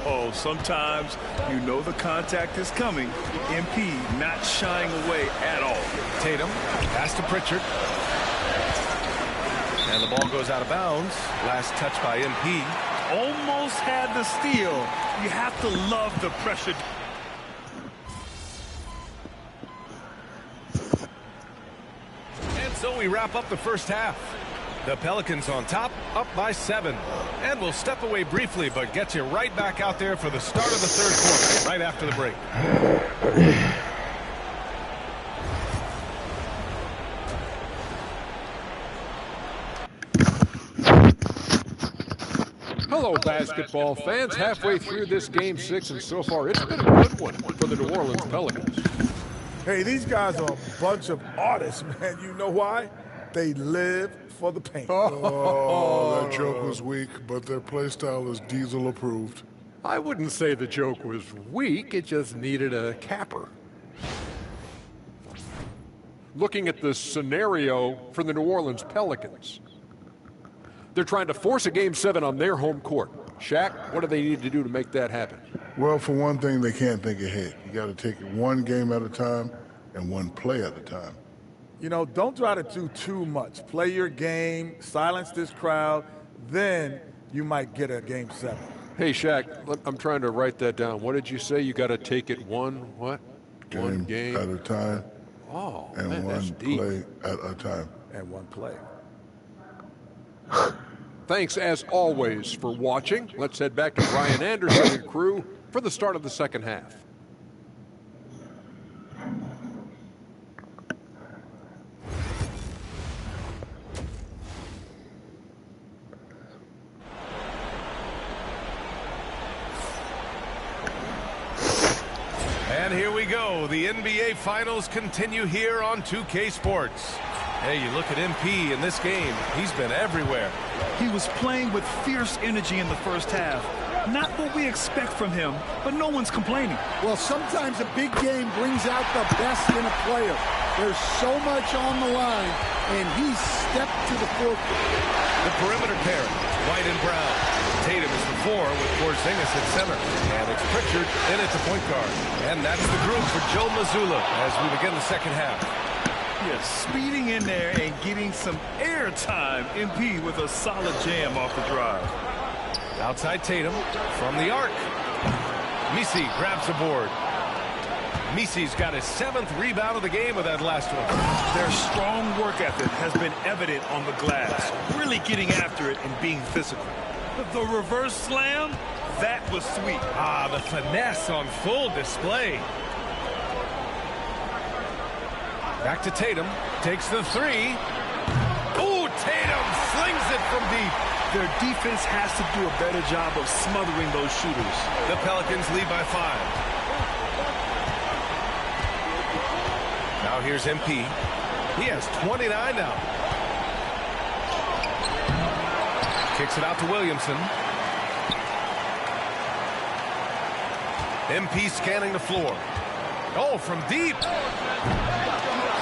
Oh, sometimes you know the contact is coming. MP not shying away at all. Tatum, pass to Pritchard. And the ball goes out of bounds. Last touch by MP. Almost had the steal. You have to love the pressure. And so we wrap up the first half. The Pelicans on top, up by 7. And we'll step away briefly, but get you right back out there for the start of the third quarter, right after the break. Hello, basketball fans. Halfway through this Game 6, and so far it's been a good one for the New Orleans Pelicans. Hey, these guys are a bunch of artists, man. You know why? They live for the paint. Oh, that joke was weak, but their play style is Diesel approved. I wouldn't say the joke was weak. It just needed a capper. Looking at the scenario for the New Orleans Pelicans. They're trying to force a Game 7 on their home court. Shaq, what do they need to do to make that happen? Well, for one thing, they can't think ahead. You got to take it one game at a time and one play at a time. You know, don't try to do too much. Play your game, silence this crowd, then you might get a Game 7. Hey, Shaq, I'm trying to write that down. What did you say? You got to take it one game at a time. Oh, and man, one play at a time. And one play. Thanks, as always, for watching. Let's head back to Brian Anderson and crew for the start of the second half. And here we go. The NBA Finals continue here on 2K Sports. Hey, you look at MP in this game. He's been everywhere. He was playing with fierce energy in the first half. Not what we expect from him, but no one's complaining. Well, sometimes a big game brings out the best in a player. There's so much on the line, and he stepped to the forefront. The perimeter pair, White and Brown. Tatum is the 4 with Porzingis at center. And it's Pritchard in at the point guard. And that's the group for Joe Mazzulla as we begin the second half. Yes, speeding in there and getting some air time. MP with a solid jam off the drive. Outside Tatum from the arc. Misi grabs the board. Misi's got his 7th rebound of the game with that last one. Their strong work ethic has been evident on the glass. Really getting after it and being physical. The reverse slam, that was sweet. Ah, the finesse on full display. Back to Tatum. Takes the 3. Ooh, Tatum slings it from deep. Their defense has to do a better job of smothering those shooters. The Pelicans lead by 5. Now here's MP. He has 29 now. Kicks it out to Williamson. MP scanning the floor. Oh, from deep.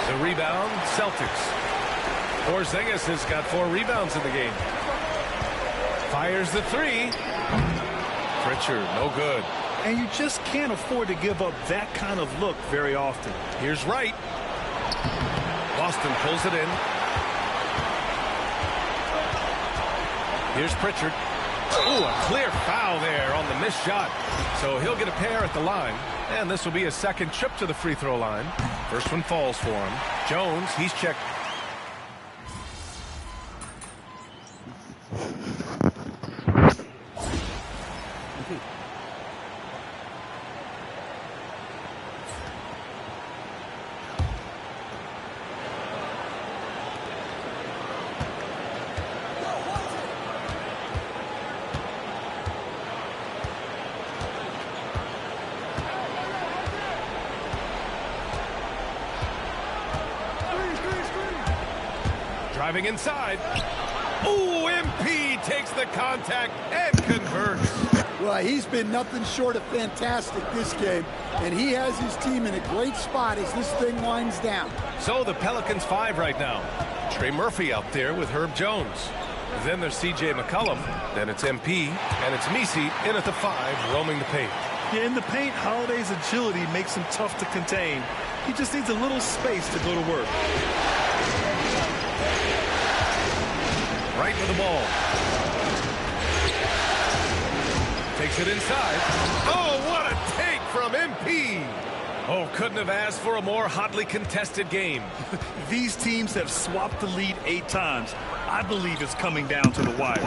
The rebound, Celtics. Porzingis has got 4 rebounds in the game. Fires the 3. Pritchard, no good. And you just can't afford to give up that kind of look very often. Here's Wright. Boston pulls it in. Here's Pritchard. Ooh, a clear foul there on the missed shot. So he'll get a pair at the line. And this will be his second trip to the free throw line. First one falls for him. Jones, he's checked. Driving inside. Ooh, MP takes the contact and converts. Well, he's been nothing short of fantastic this game, and he has his team in a great spot as this thing winds down. So the Pelicans 5 right now. Trey Murphy out there with Herb Jones. Then there's C.J. McCollum. Then it's MP, and it's Messi in at the 5, roaming the paint. Yeah, in the paint, Holiday's agility makes him tough to contain. He just needs a little space to go to work. Right with the ball. Takes it inside. Oh, what a take from MP. Oh, couldn't have asked for a more hotly contested game. These teams have swapped the lead 8 times. I believe it's coming down to the wire.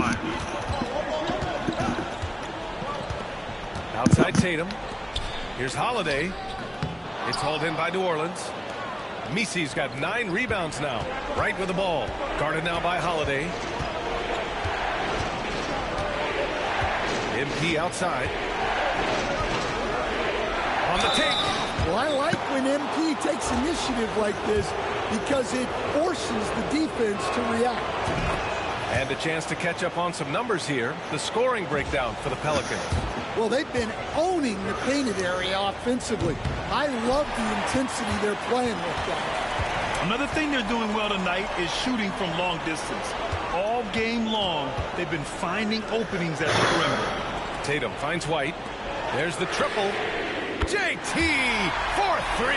Outside Tatum. Here's Holiday. It's hauled in by New Orleans. Messi's got 9 rebounds now. Right with the ball. Guarded now by Holiday. MP outside. On the take. Well, I like when MP takes initiative like this because it forces the defense to react. And a chance to catch up on some numbers here. The scoring breakdown for the Pelicans. Well, they've been owning the painted area offensively. I love the intensity they're playing with that. Another thing they're doing well tonight is shooting from long distance. All game long, they've been finding openings at the perimeter. Tatum finds White. There's the triple. JT for 3.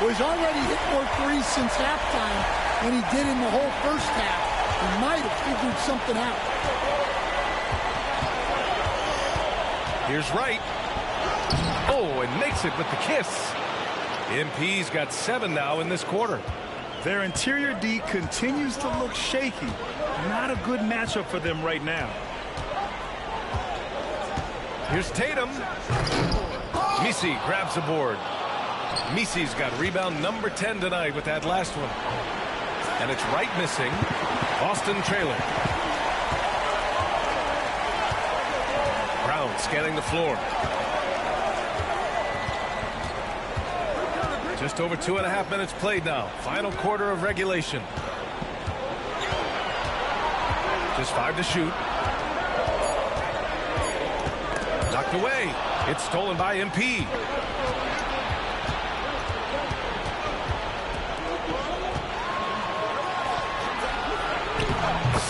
Well, he's already hit more threes since halftime than he did in the whole first half. He might have figured something out. Here's Wright. Oh, and makes it with the kiss. MP's got 7 now in this quarter. Their interior D continues to look shaky. Not a good matchup for them right now. Here's Tatum. Messi grabs the board. Messi's got rebound number 10 tonight with that last one. And it's Wright missing. Boston trailing. Brown scanning the floor. Just over 2.5 minutes played now. Final quarter of regulation. Just 5 to shoot. Knocked away. It's stolen by MP.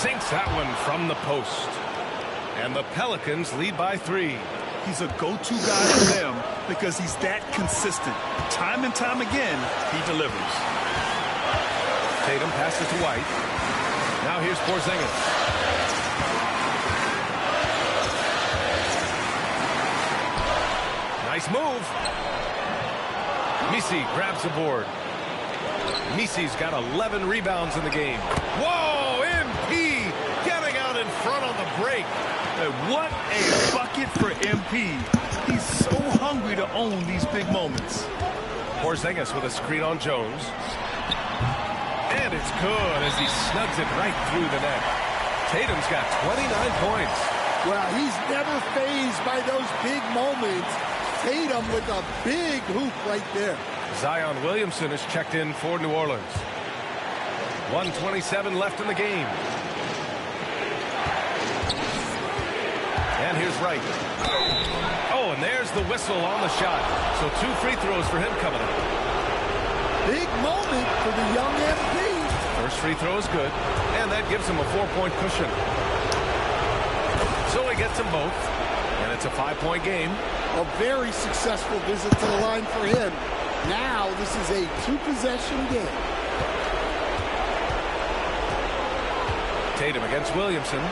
Sinks that one from the post. And the Pelicans lead by 3. He's a go-to guy for them because he's that consistent. Time and time again, he delivers. Tatum passes to White. Now here's Porzingis. Nice move. Messi grabs the board. Messi's got 11 rebounds in the game. Whoa, MP getting out in front on the break. What a bucket for MP. He's so hungry to own these big moments. Porzingis with a screen on Jones. And it's good as he snugs it right through the net. Tatum's got 29 points. Well, he's never fazed by those big moments. Tatum with a big hoop right there. Zion Williamson is checked in for New Orleans. 1:27 left in the game. And here's Wright. Oh, and there's the whistle on the shot. So 2 free throws for him coming up. Big moment for the young MP. First free throw is good, and that gives him a 4-point cushion. So he gets them both, and it's a 5-point game. A very successful visit to the line for him. Now this is a 2-possession game. Tatum against Williamson.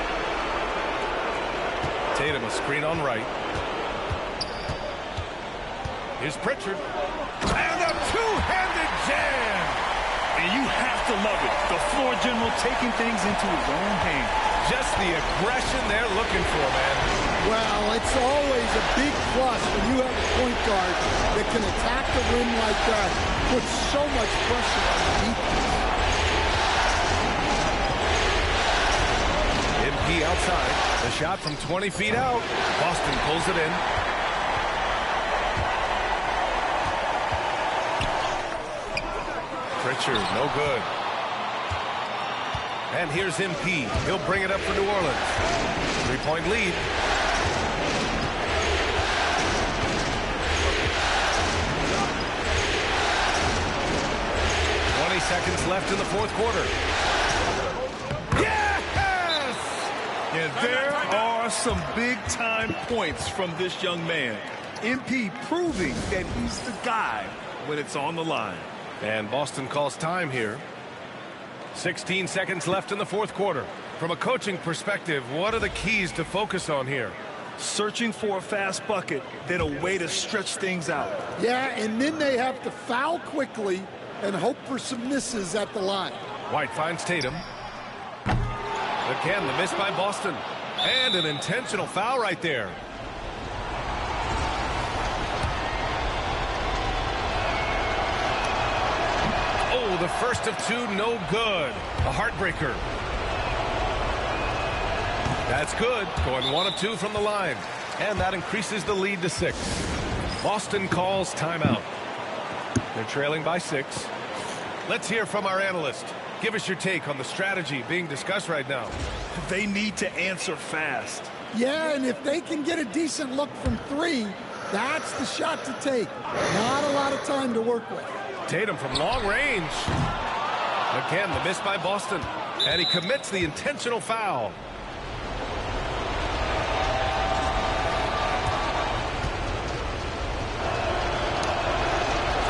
Tatum a screen on Wright. Here's Pritchard. And a two-handed jam! And you have to love it. The floor general taking things into his own hands. Just the aggression they're looking for, man. Well, it's always a big plus when you have a point guard that can attack the rim like that. Put so much pressure on the defense. MP outside. The shot from 20 feet out. Boston pulls it in. Pritchard, no good. And here's MP. He'll bring it up for New Orleans. 3-point lead. Seconds left in the fourth quarter. Yes! And there are some big-time points from this young man. MP proving that he's the guy when it's on the line. And Boston calls time here. 16 seconds left in the fourth quarter. From a coaching perspective, what are the keys to focus on here? Searching for a fast bucket, then a way to stretch things out. Yeah, and then they have to foul quickly and hope for some misses at the line. White finds Tatum. Again, the miss by Boston. And an intentional foul right there. Oh, the first of 2, no good. A heartbreaker. That's good. Going 1 of 2 from the line. And that increases the lead to 6. Boston calls timeout. They're trailing by 6. Let's hear from our analyst. Give us your take on the strategy being discussed right now. They need to answer fast. Yeah, and if they can get a decent look from 3, that's the shot to take. Not a lot of time to work with. Tatum from long range. Again, the miss by Boston. And he commits the intentional foul.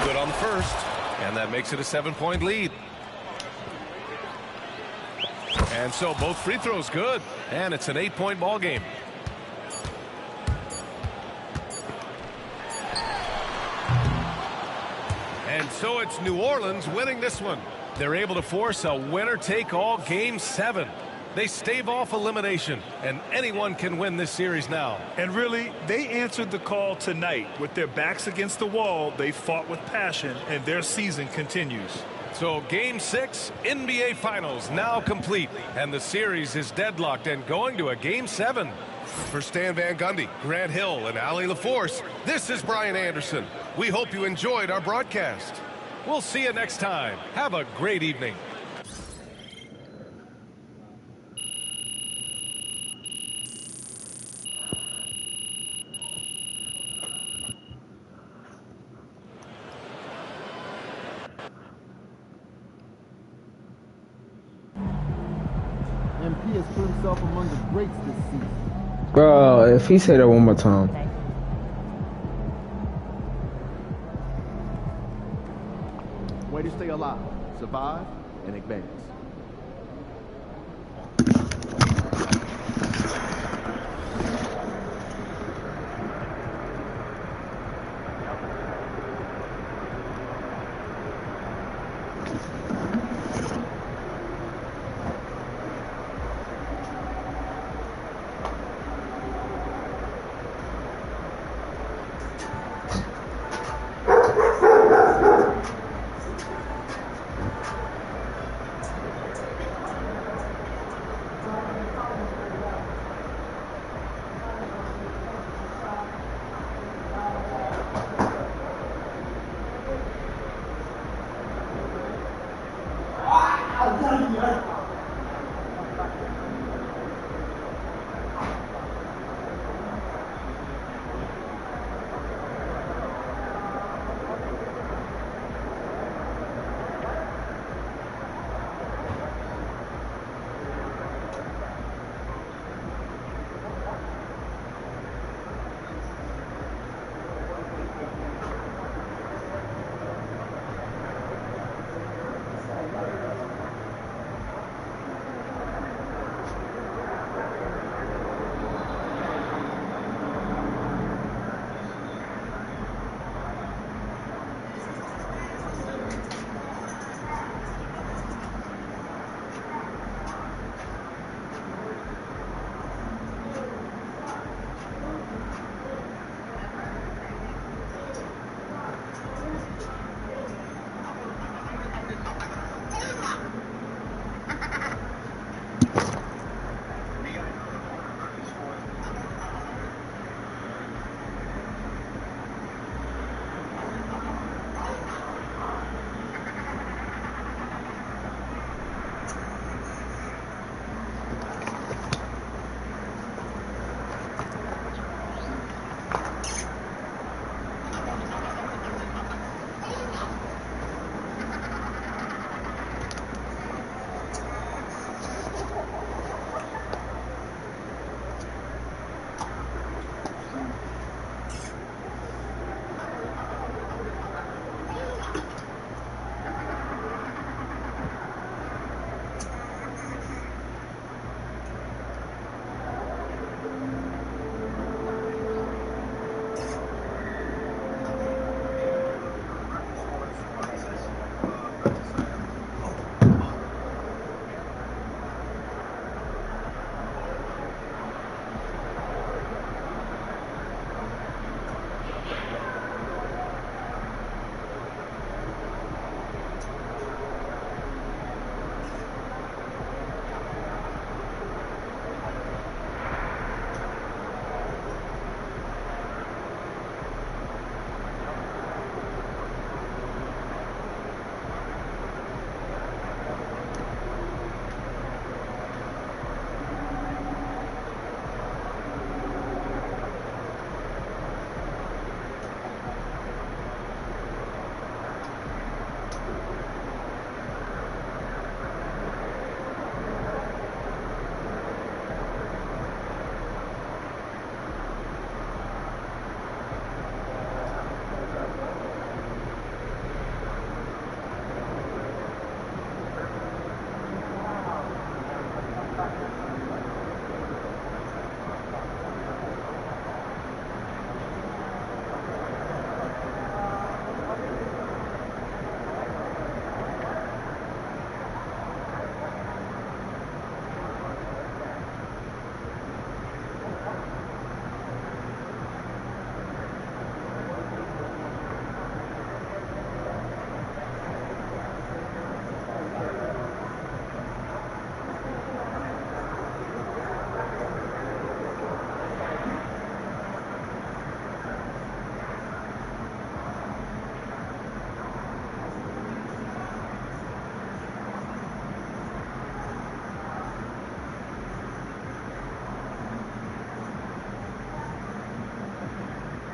Good on the first. And that makes it a 7-point lead. And so both free throws good. And it's an 8-point ball game. And so it's New Orleans winning this one. They're able to force a winner-take-all Game 7. They stave off elimination, and anyone can win this series now. And really, they answered the call tonight. With their backs against the wall, they fought with passion, and their season continues. So Game 6, NBA Finals now complete, and the series is deadlocked and going to a Game 7. For Stan Van Gundy, Grant Hill, and Allie LaForce, this is Brian Anderson. We hope you enjoyed our broadcast. We'll see you next time. Have a great evening. MP has put himself among the greats this season. Bro, if he say that one more time. Way to stay alive, survive, and advance.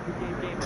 Game.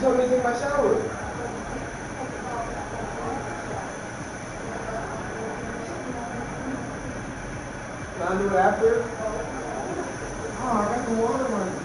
told me to take my shower. Can I do it after? Oh, I got the water running.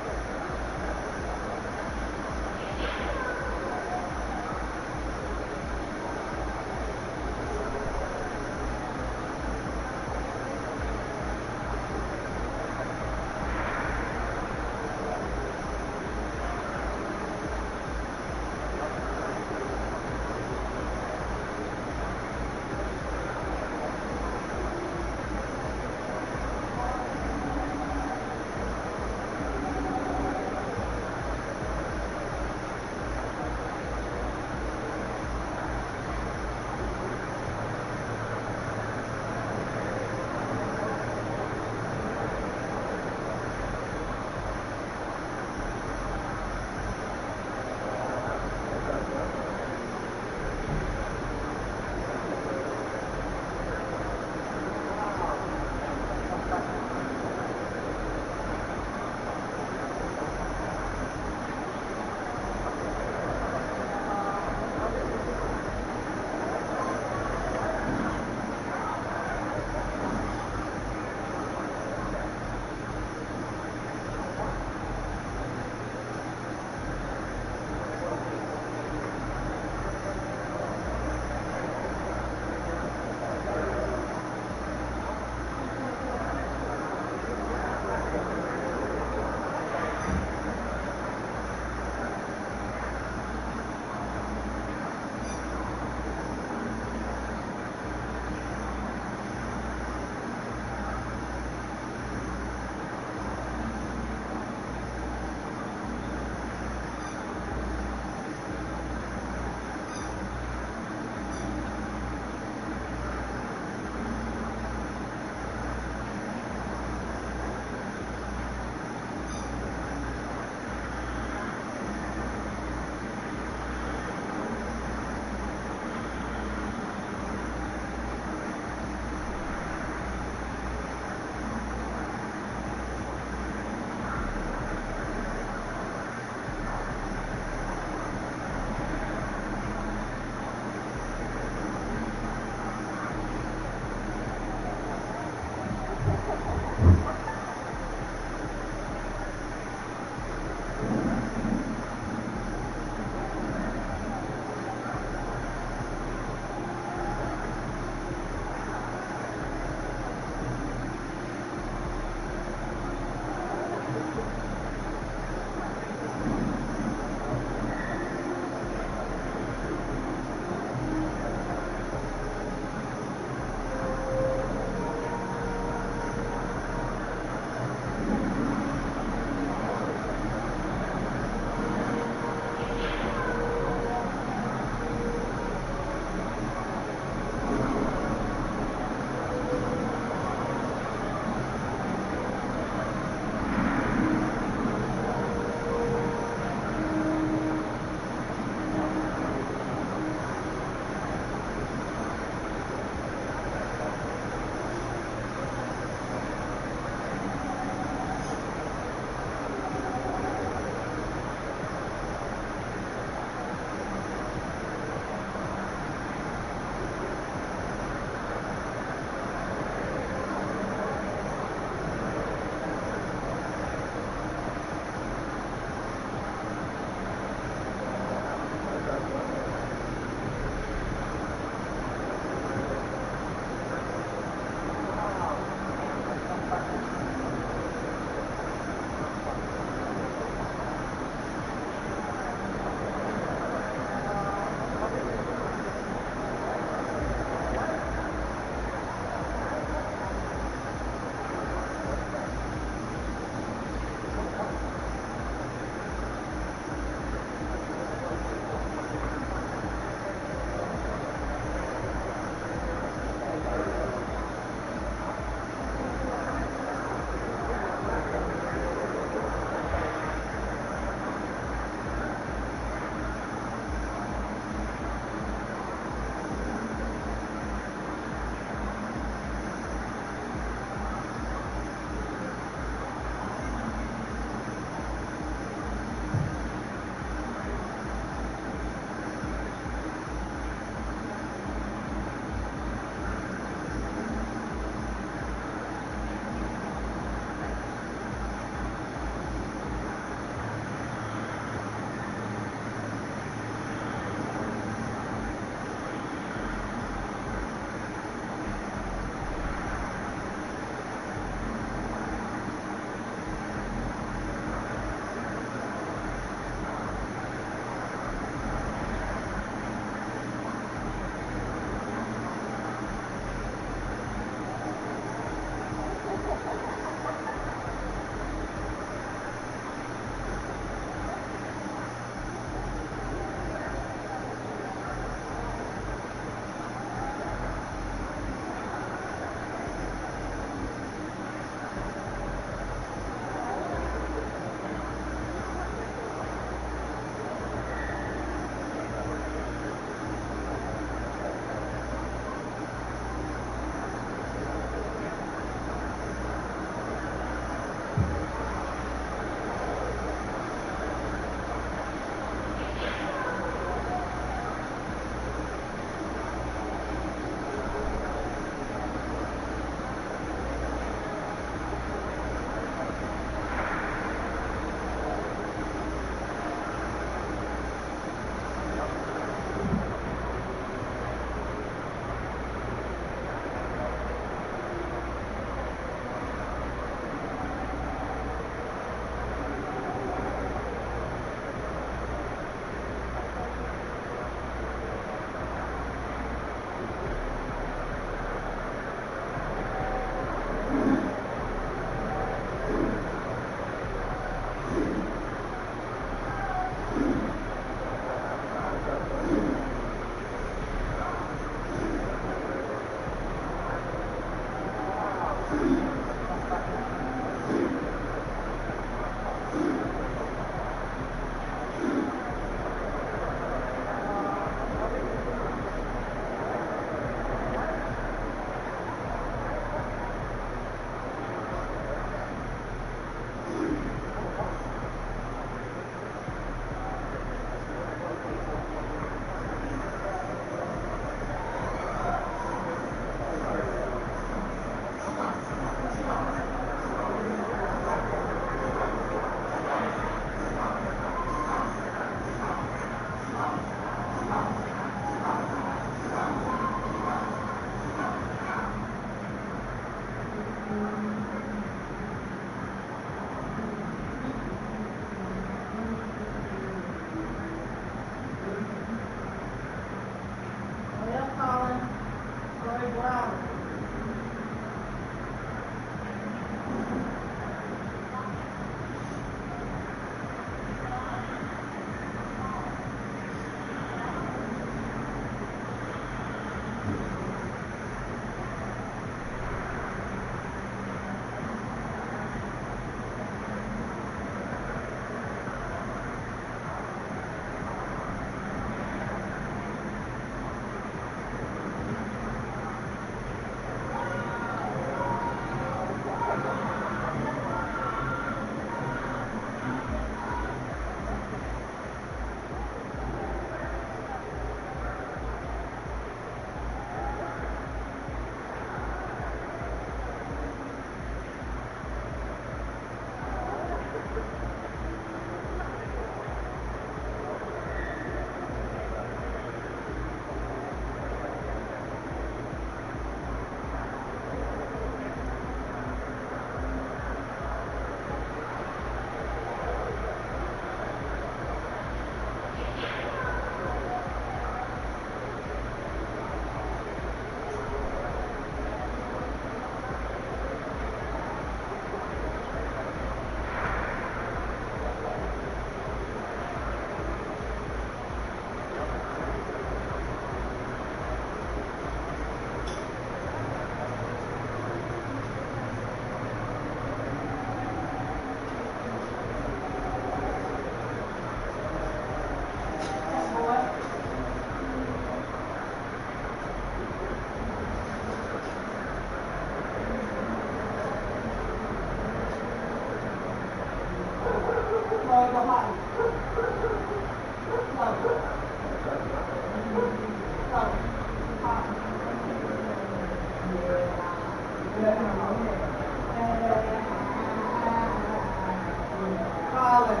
holler.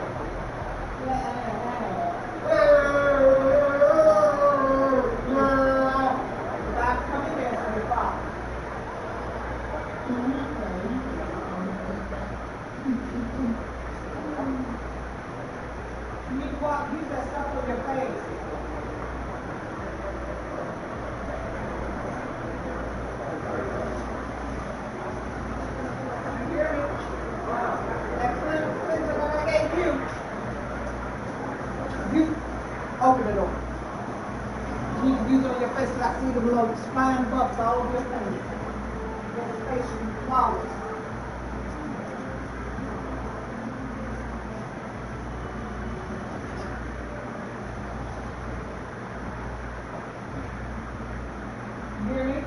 Come in there for your father. You need to walk, use that stuff on your face. You hear me? That cleanser that I gave you, you open the door. You need to use it on your face because I see the little spine bumps all over your face. Your face should be flawless. You hear me?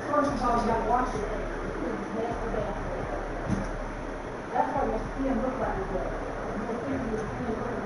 First of all, you gotta wash it. That's why your skin looks like that. Your skin looks like that.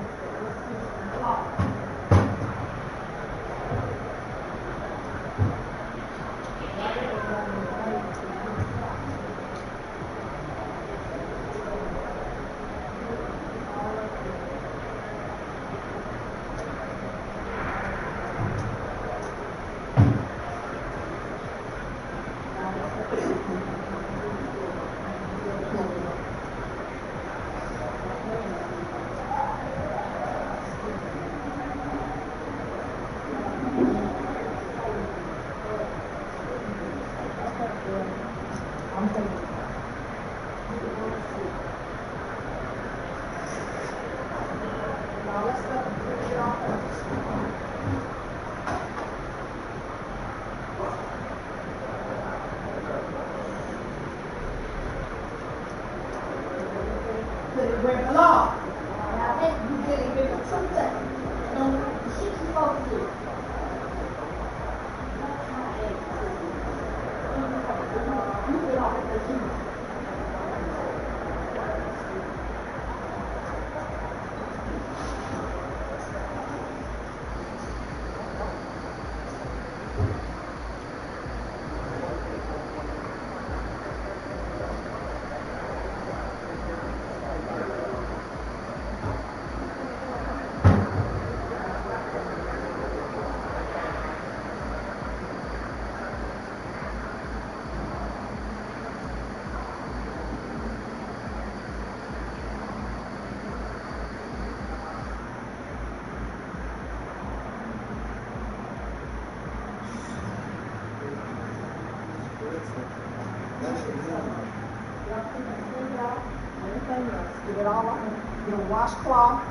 Get it all up. Get a washcloth.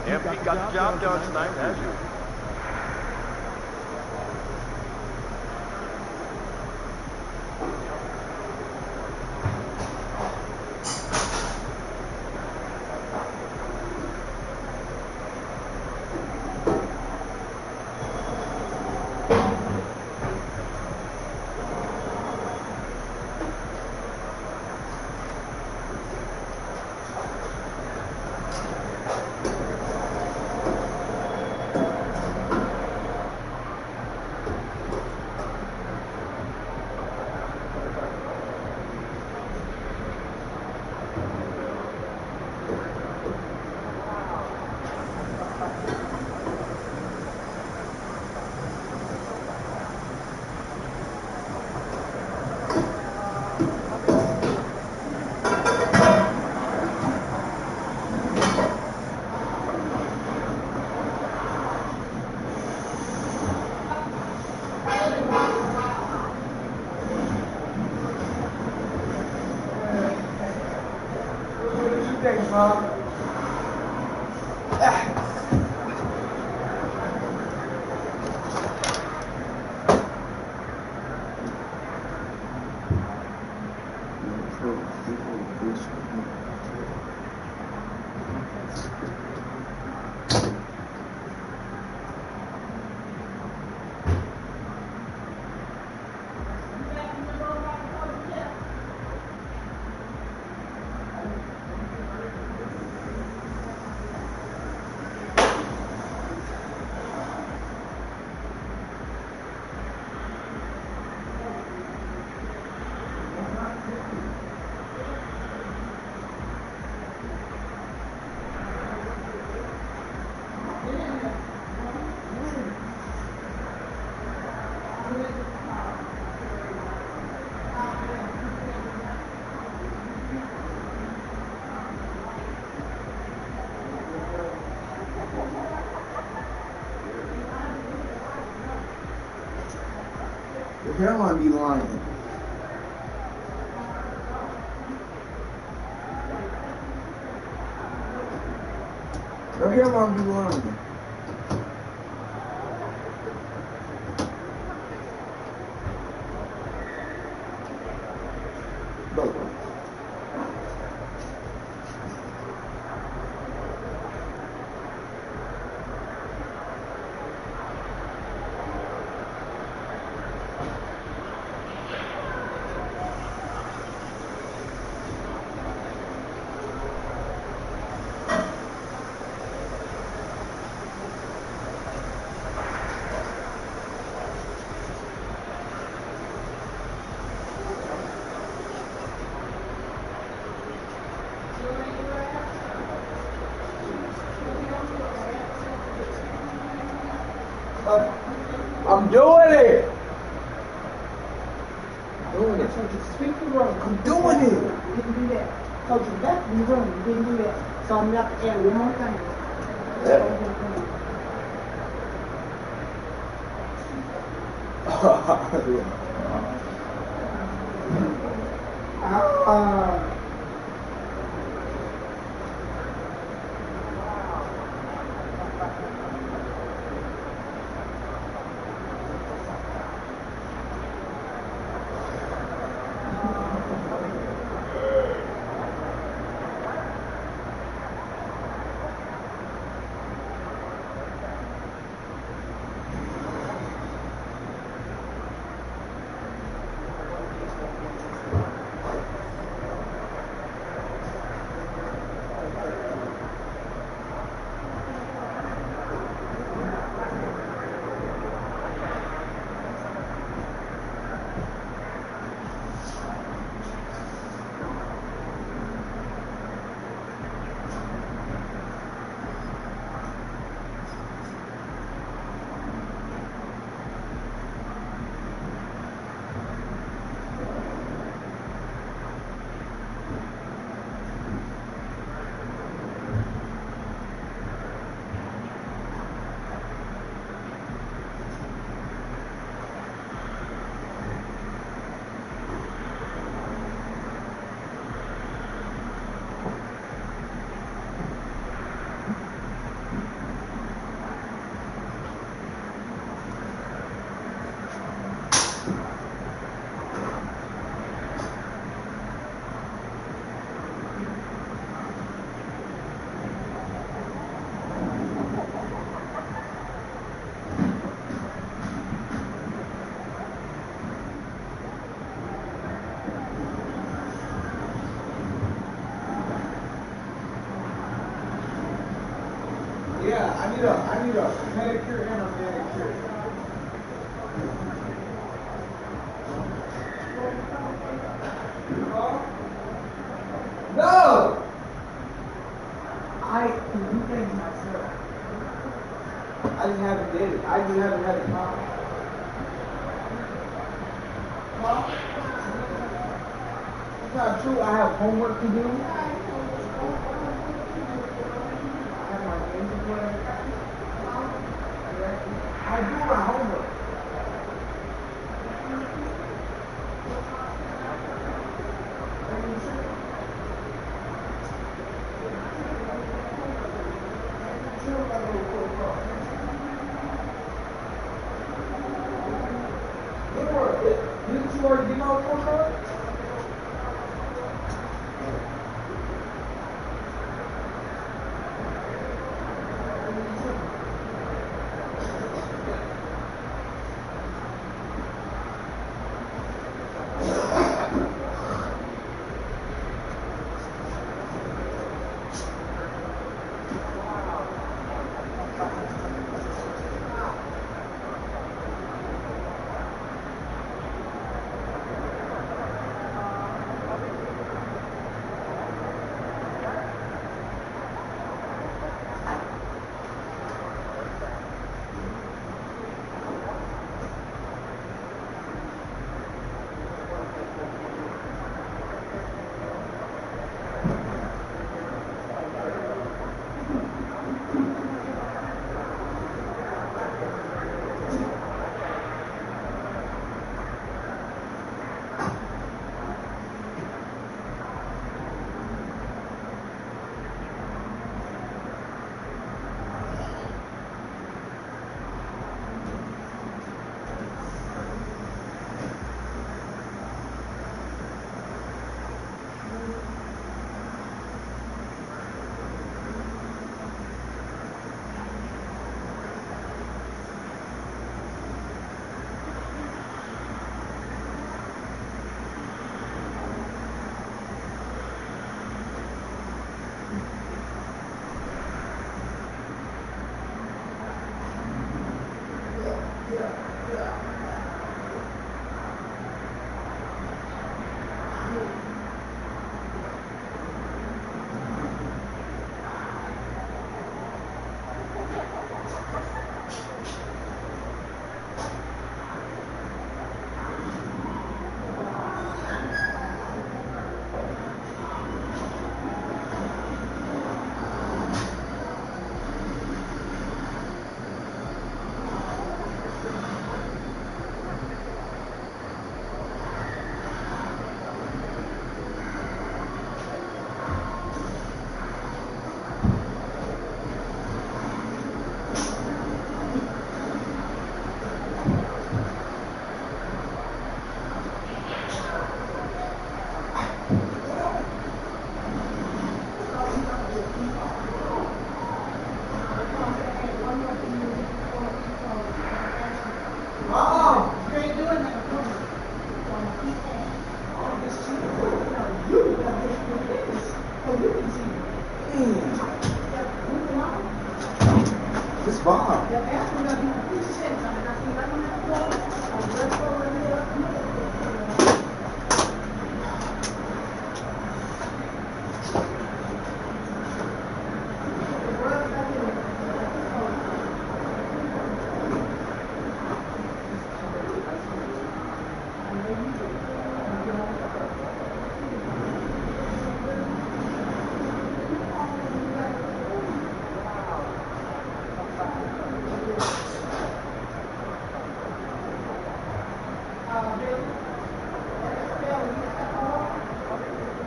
MP got the job done tonight, as usual. Your hairline be lying. Your hairline be lying. Look. I'm doing it. Doing it. Speak the word. I'm doing it. You didn't do that. Coach, that's the room. You didn't do that. So I'm going to have to add one more thing. I need a pedicure and a manicure. No! I can do things myself. I just haven't did it. I just haven't had the time. Huh? It's not true. I have homework to do. I have my games to play. I do my homework. Didn't you already get my report card? This bomb.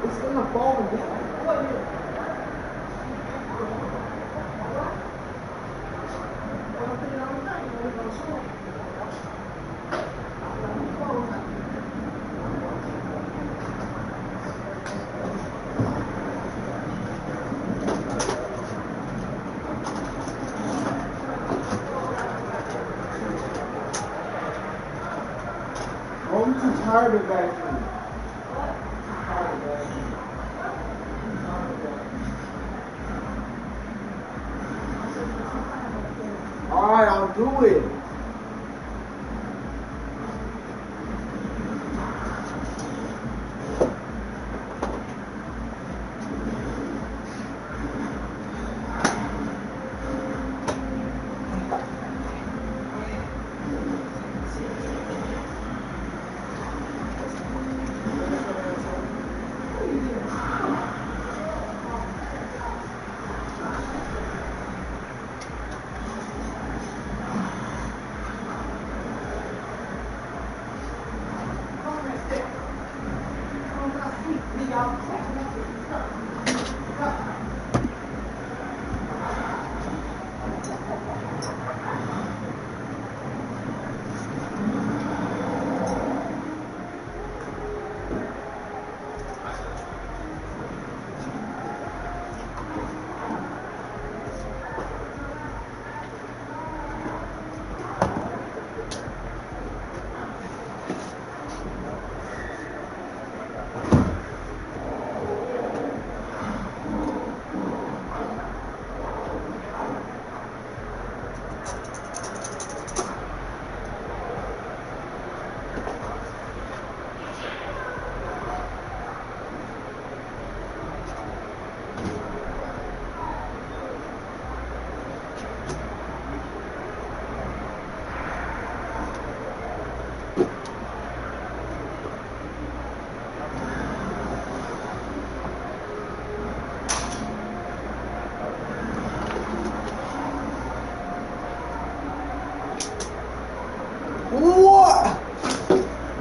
It's gonna fall again. I'm too tired of that. All right, I'll do it.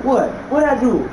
What? What'd I do?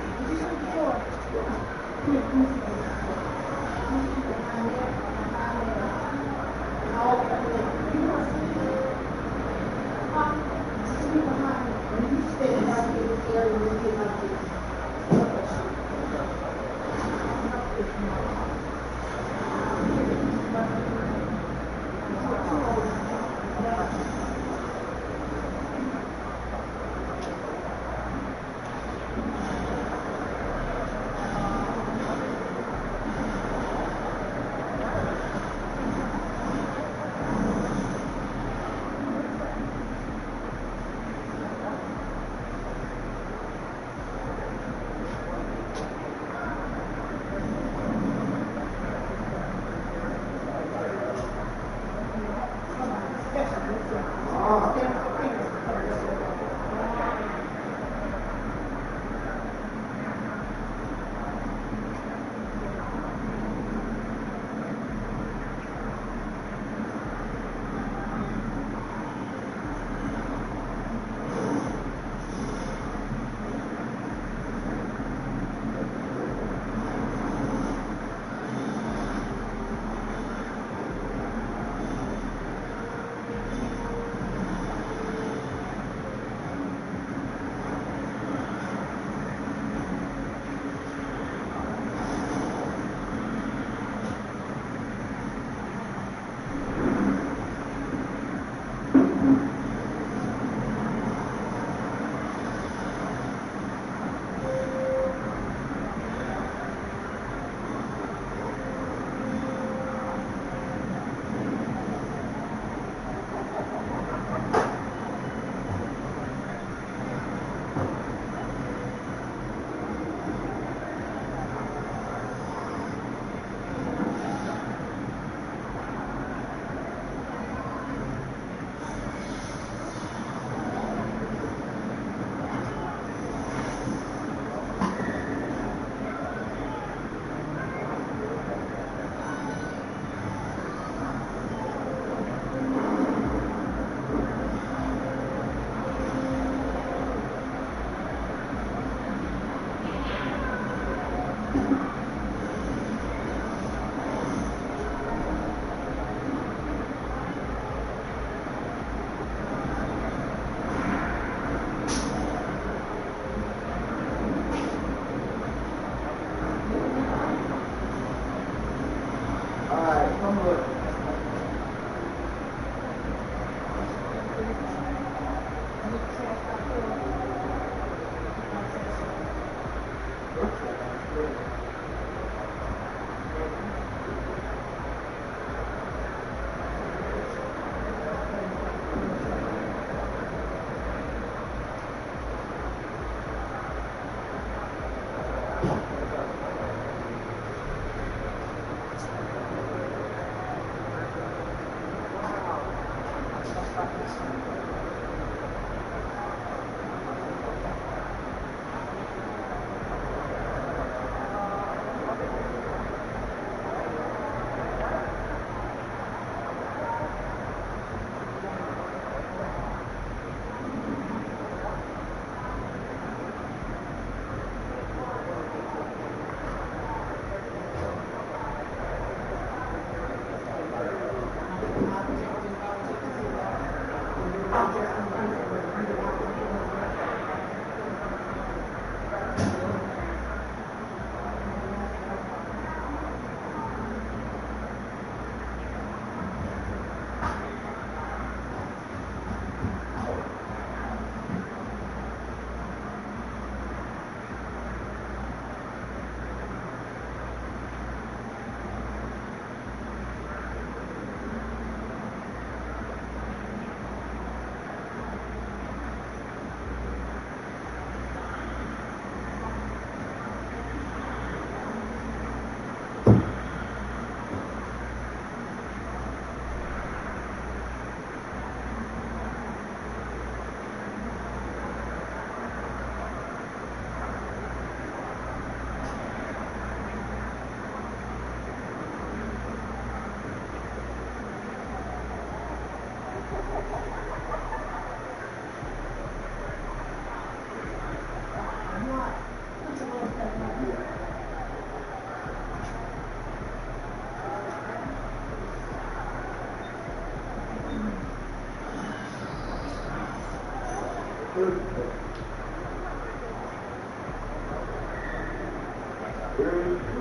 Wait,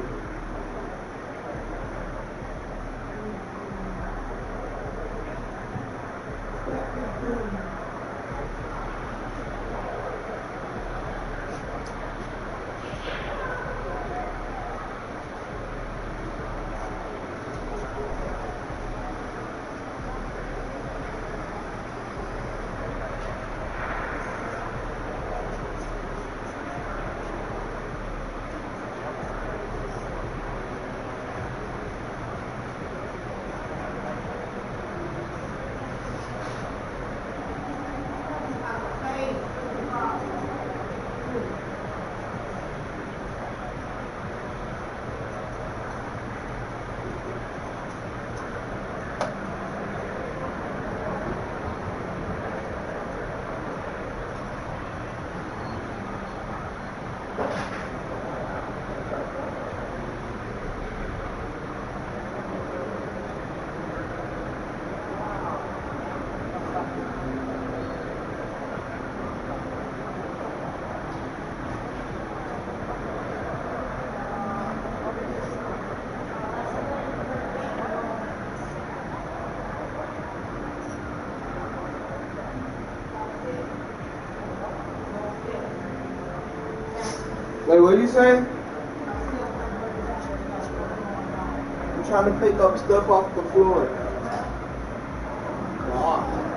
what you say? I'm trying to pick up stuff off the floor. God.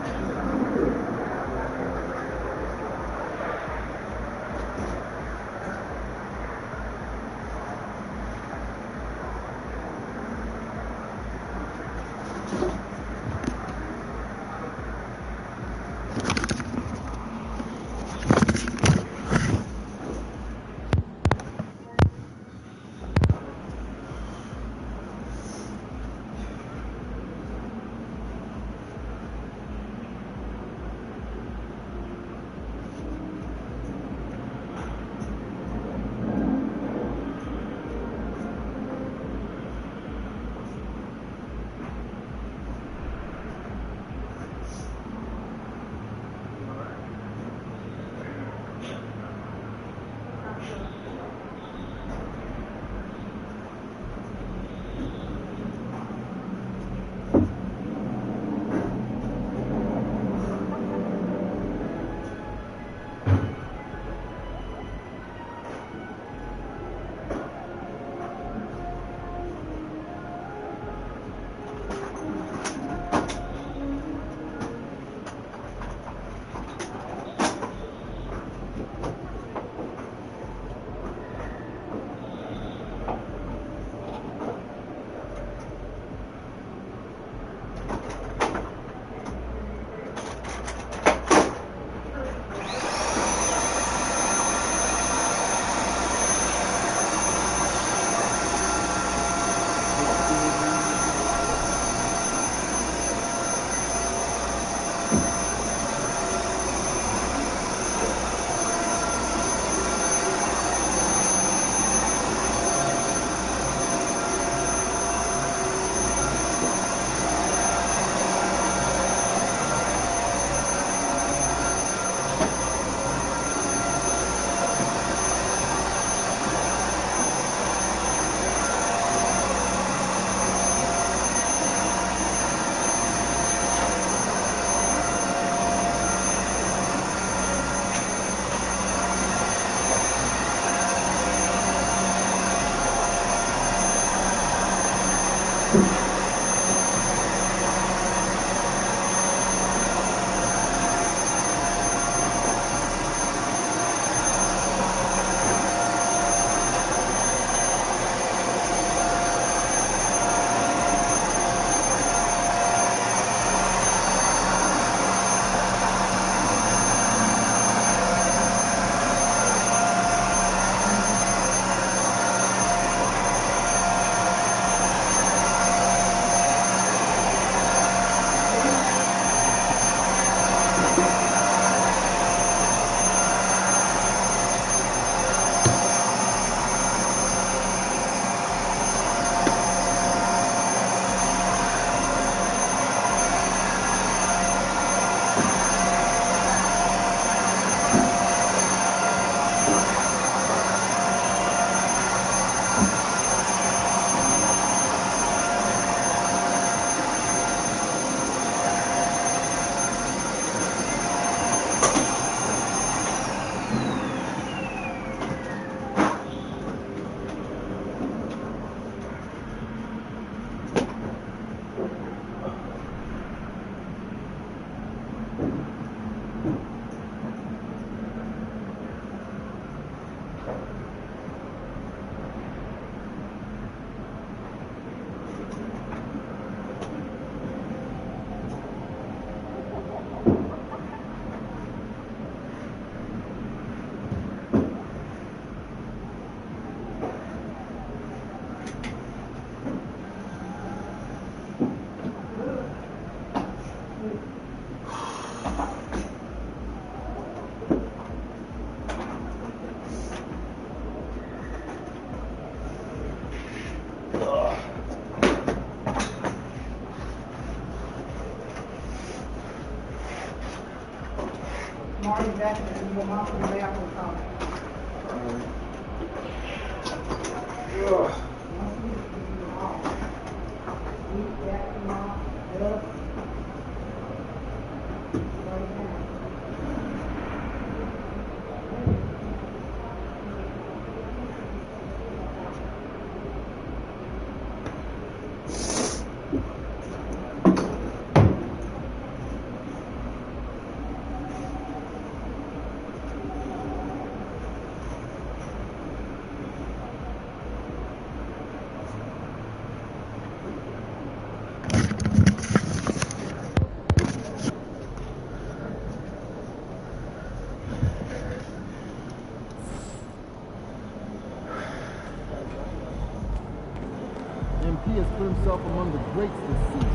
MP has put himself among the greats this season.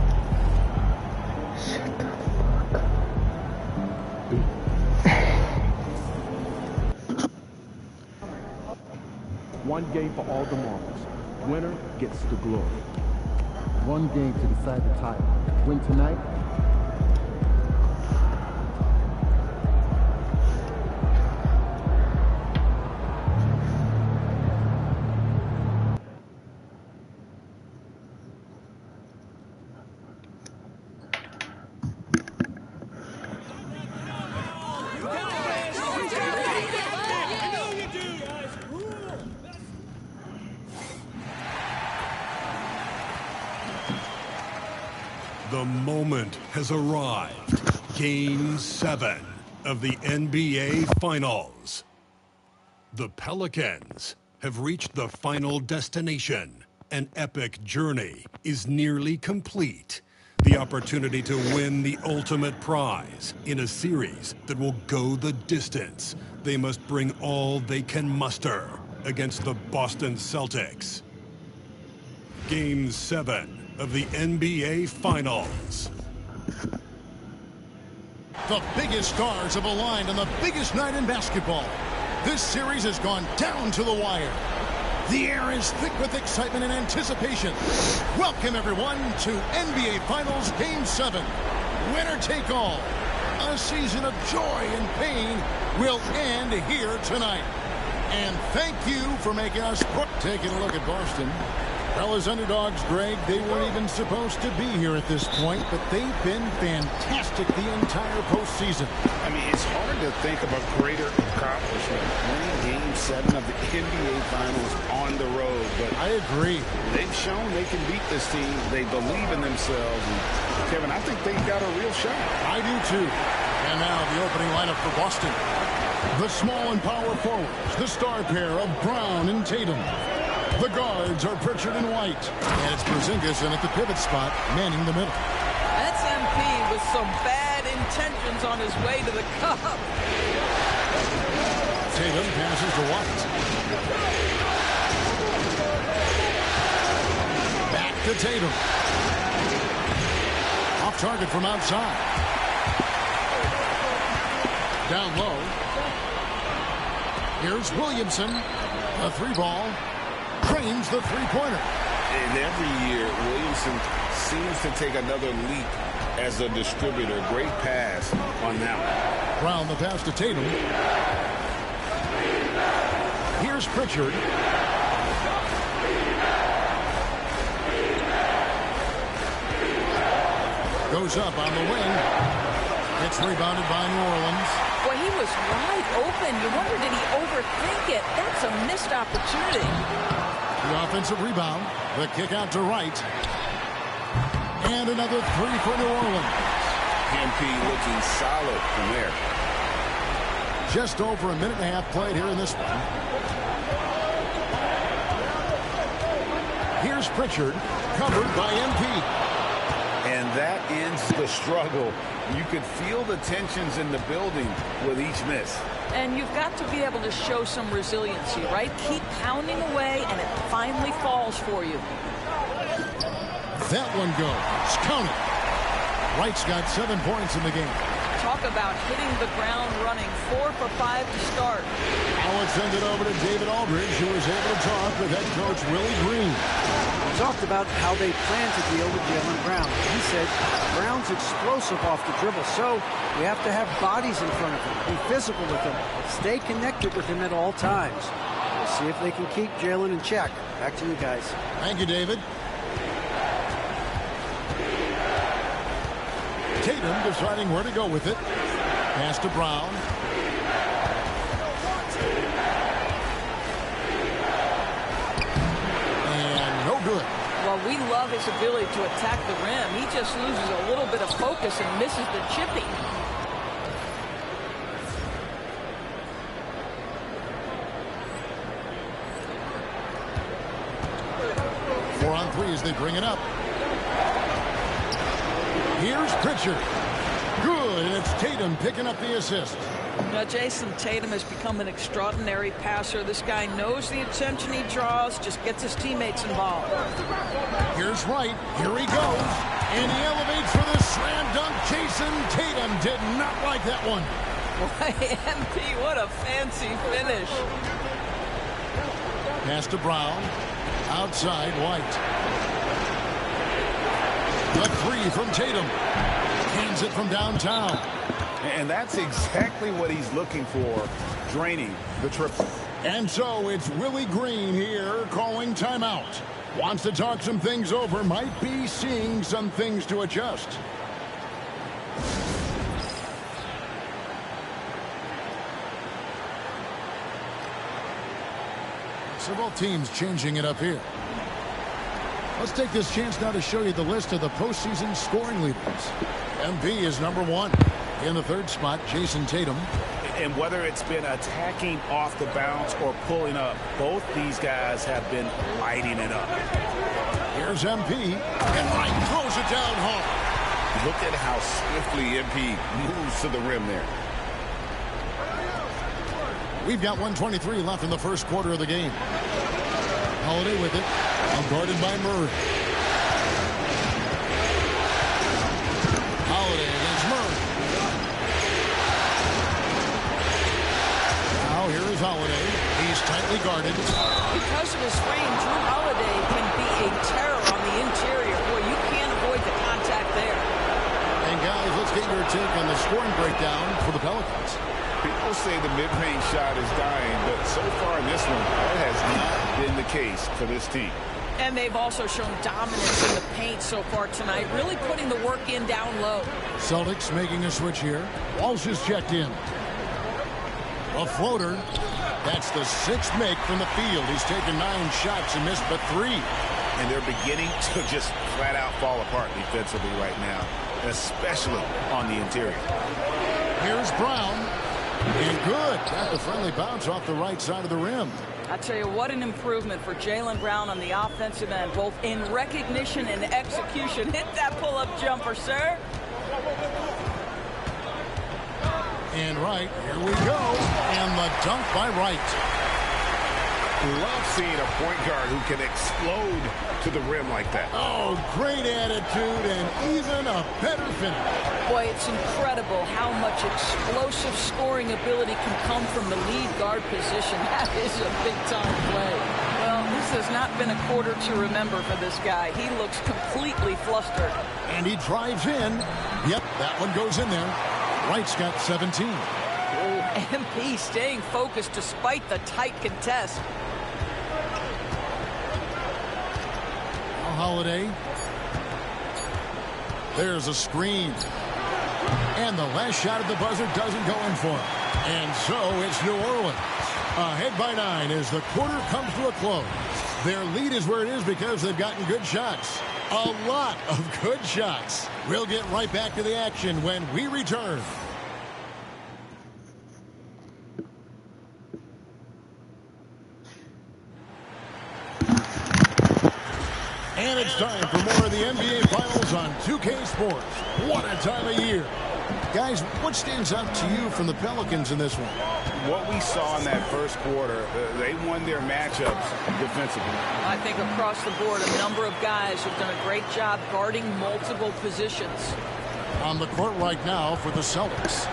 Shut the fuck up. One game for all the marbles. Winner gets the glory. One game to decide the title. Win tonight. The moment has arrived. Game 7 of the NBA Finals. The Pelicans have reached the final destination. An epic journey is nearly complete. The opportunity to win the ultimate prize in a series that will go the distance. They must bring all they can muster against the Boston Celtics. Game 7 of the NBA Finals. The biggest stars have aligned on the biggest night in basketball. This series has gone down to the wire. The air is thick with excitement and anticipation. Welcome, everyone, to NBA Finals Game 7. Winner take all. A season of joy and pain will end here tonight. And thank you for making us... Taking a look at Boston. Well, as underdogs, Greg, they weren't even supposed to be here at this point, but they've been fantastic the entire postseason. I mean, it's hard to think of a greater accomplishment winning Game 7 of the NBA Finals on the road. But I agree. They've shown they can beat this team. They believe in themselves. And Kevin, I think they've got a real shot. I do, too. And now the opening lineup for Boston. The small and power forwards, the star pair of Brown and Tatum. The guards are Pritchard and White. And it's Porzingis in at the pivot spot, manning the middle. That's MP with some bad intentions on his way to the cup. Tatum passes to White. Back to Tatum. Off target from outside. Down low. Here's Williamson. A three ball. Drains the three-pointer. And every year, Williamson seems to take another leap as a distributor. Great pass on that one. Brown the pass to Tatum. Here's Pritchard. Goes up on the wing. It's rebounded by New Orleans. Boy, he was wide open. You wonder, did he overthink it? That's a missed opportunity. The offensive rebound. The kick out to Wright. And another three for New Orleans. MP looking solid from there. Just over a minute and a half played here in this one. Here's Pritchard, covered by MP. And that ends the struggle. You could feel the tensions in the building with each miss. And you've got to be able to show some resiliency, right? Keep pounding away, and it finally falls for you. That one goes. Count it. Wright's got 7 points in the game. Talk about hitting the ground running. 4 for 5 to start. Now it's send it over to David Aldridge, who was able to talk with head coach Willie Green. talked about how they plan to deal with Jaylen Brown. He said Brown's explosive off the dribble, so we have to have bodies in front of him, be physical with him, stay connected with him at all times. We'll see if they can keep Jaylen in check. Back to you guys. Thank you, David. Tatum deciding where to go with it. Pass to Brown. And no good. Well, we love his ability to attack the rim. He just loses a little bit of focus and misses the chipping. Four on three as they bring it up. Here's Pritchard. Good, and it's Tatum picking up the assist. Now, Jason Tatum has become an extraordinary passer. This guy knows the attention he draws, just gets his teammates involved. Here's Wright. Here he goes. And he elevates for the slam dunk. Jason Tatum did not like that one. Boy, MP, what a fancy finish. Pass to Brown. Outside, White. The three from Tatum. Hands it from downtown. And that's exactly what he's looking for, draining the triple. And so it's Willie Green here calling timeout. Wants to talk some things over, might be seeing some things to adjust. Several teams changing it up here. Let's take this chance now to show you the list of the postseason scoring leaders. MP is number one. In the third spot, Jason Tatum. And whether it's been attacking off the bounce or pulling up, both these guys have been lighting it up. Here's MP, and Wright throws it down hard. Look at how swiftly MP moves to the rim there. We've got 1:23 left in the first quarter of the game. Holiday with it, guarded by Murray. Holiday against Murray. Now here is Holiday. He's tightly guarded. Because of his frame, Drew Holiday can be a terror on the interior. Boy, you can't avoid the contact there. And guys, let's get your take on the scoring breakdown for the Pelicans. People say the mid-range shot is dying, but so far in this one, that has not been the case for this team. And they've also shown dominance in the paint so far tonight, really putting the work in down low. Celtics making a switch here. Walsh is checked in. A floater. That's the sixth make from the field. He's taken 9 shots and missed but 3. And they're beginning to just flat out fall apart defensively right now, especially on the interior. Here's Brown. And good. Got the friendly bounce off the right side of the rim. I tell you, what an improvement for Jaylen Brown on the offensive end, both in recognition and execution. Hit that pull-up jumper, sir. And Wright, here we go. And the dunk by Wright. Love seeing a point guard who can explode to the rim like that. Oh, great attitude and even a better finish. Boy, it's incredible how much explosive scoring ability can come from the lead guard position. That is a big-time play. Well, this has not been a quarter to remember for this guy. He looks completely flustered. And he drives in. Yep, that one goes in there. Wright's got 17. Oh, MP staying focused despite the tight contest. Holiday. There's a screen. And the last shot at the buzzer doesn't go in for him. And so it's New Orleans ahead by 9 as the quarter comes to a close. Their lead is where it is because they've gotten good shots. A lot of good shots. We'll get right back to the action when we return. And it's time for more of the NBA Finals on 2K Sports. What a time of year. Guys, what stands out to you from the Pelicans in this one? What we saw in that first quarter, they won their matchups defensively. I think across the board, a number of guys have done a great job guarding multiple positions. On the court right now for the Celtics.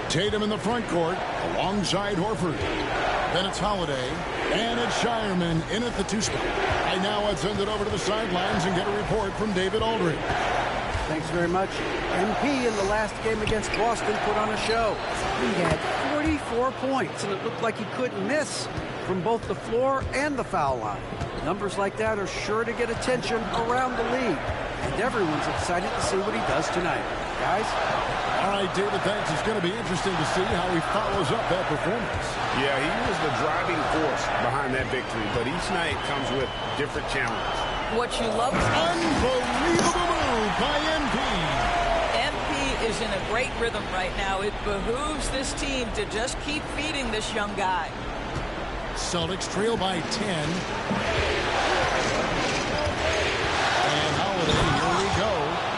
Tatum in the front court alongside Horford. Then it's Holiday. And it's Shireman in at the 2 spot. And now let's send it over to the sidelines and get a report from David Aldridge. Thanks very much. MP in the last game against Boston put on a show. He had 44 points, and it looked like he couldn't miss from both the floor and the foul line. Numbers like that are sure to get attention around the league, and everyone's excited to see what he does tonight. Guys? All right, David, thanks. It's going to be interesting to see how he follows up that performance. Yeah, he was the driving force behind that victory, but each night comes with different challenges. What you love... Unbelievable move by MP. MP is in a great rhythm right now. It behooves this team to just keep feeding this young guy. Celtics trail by 10. And Holiday, here we go.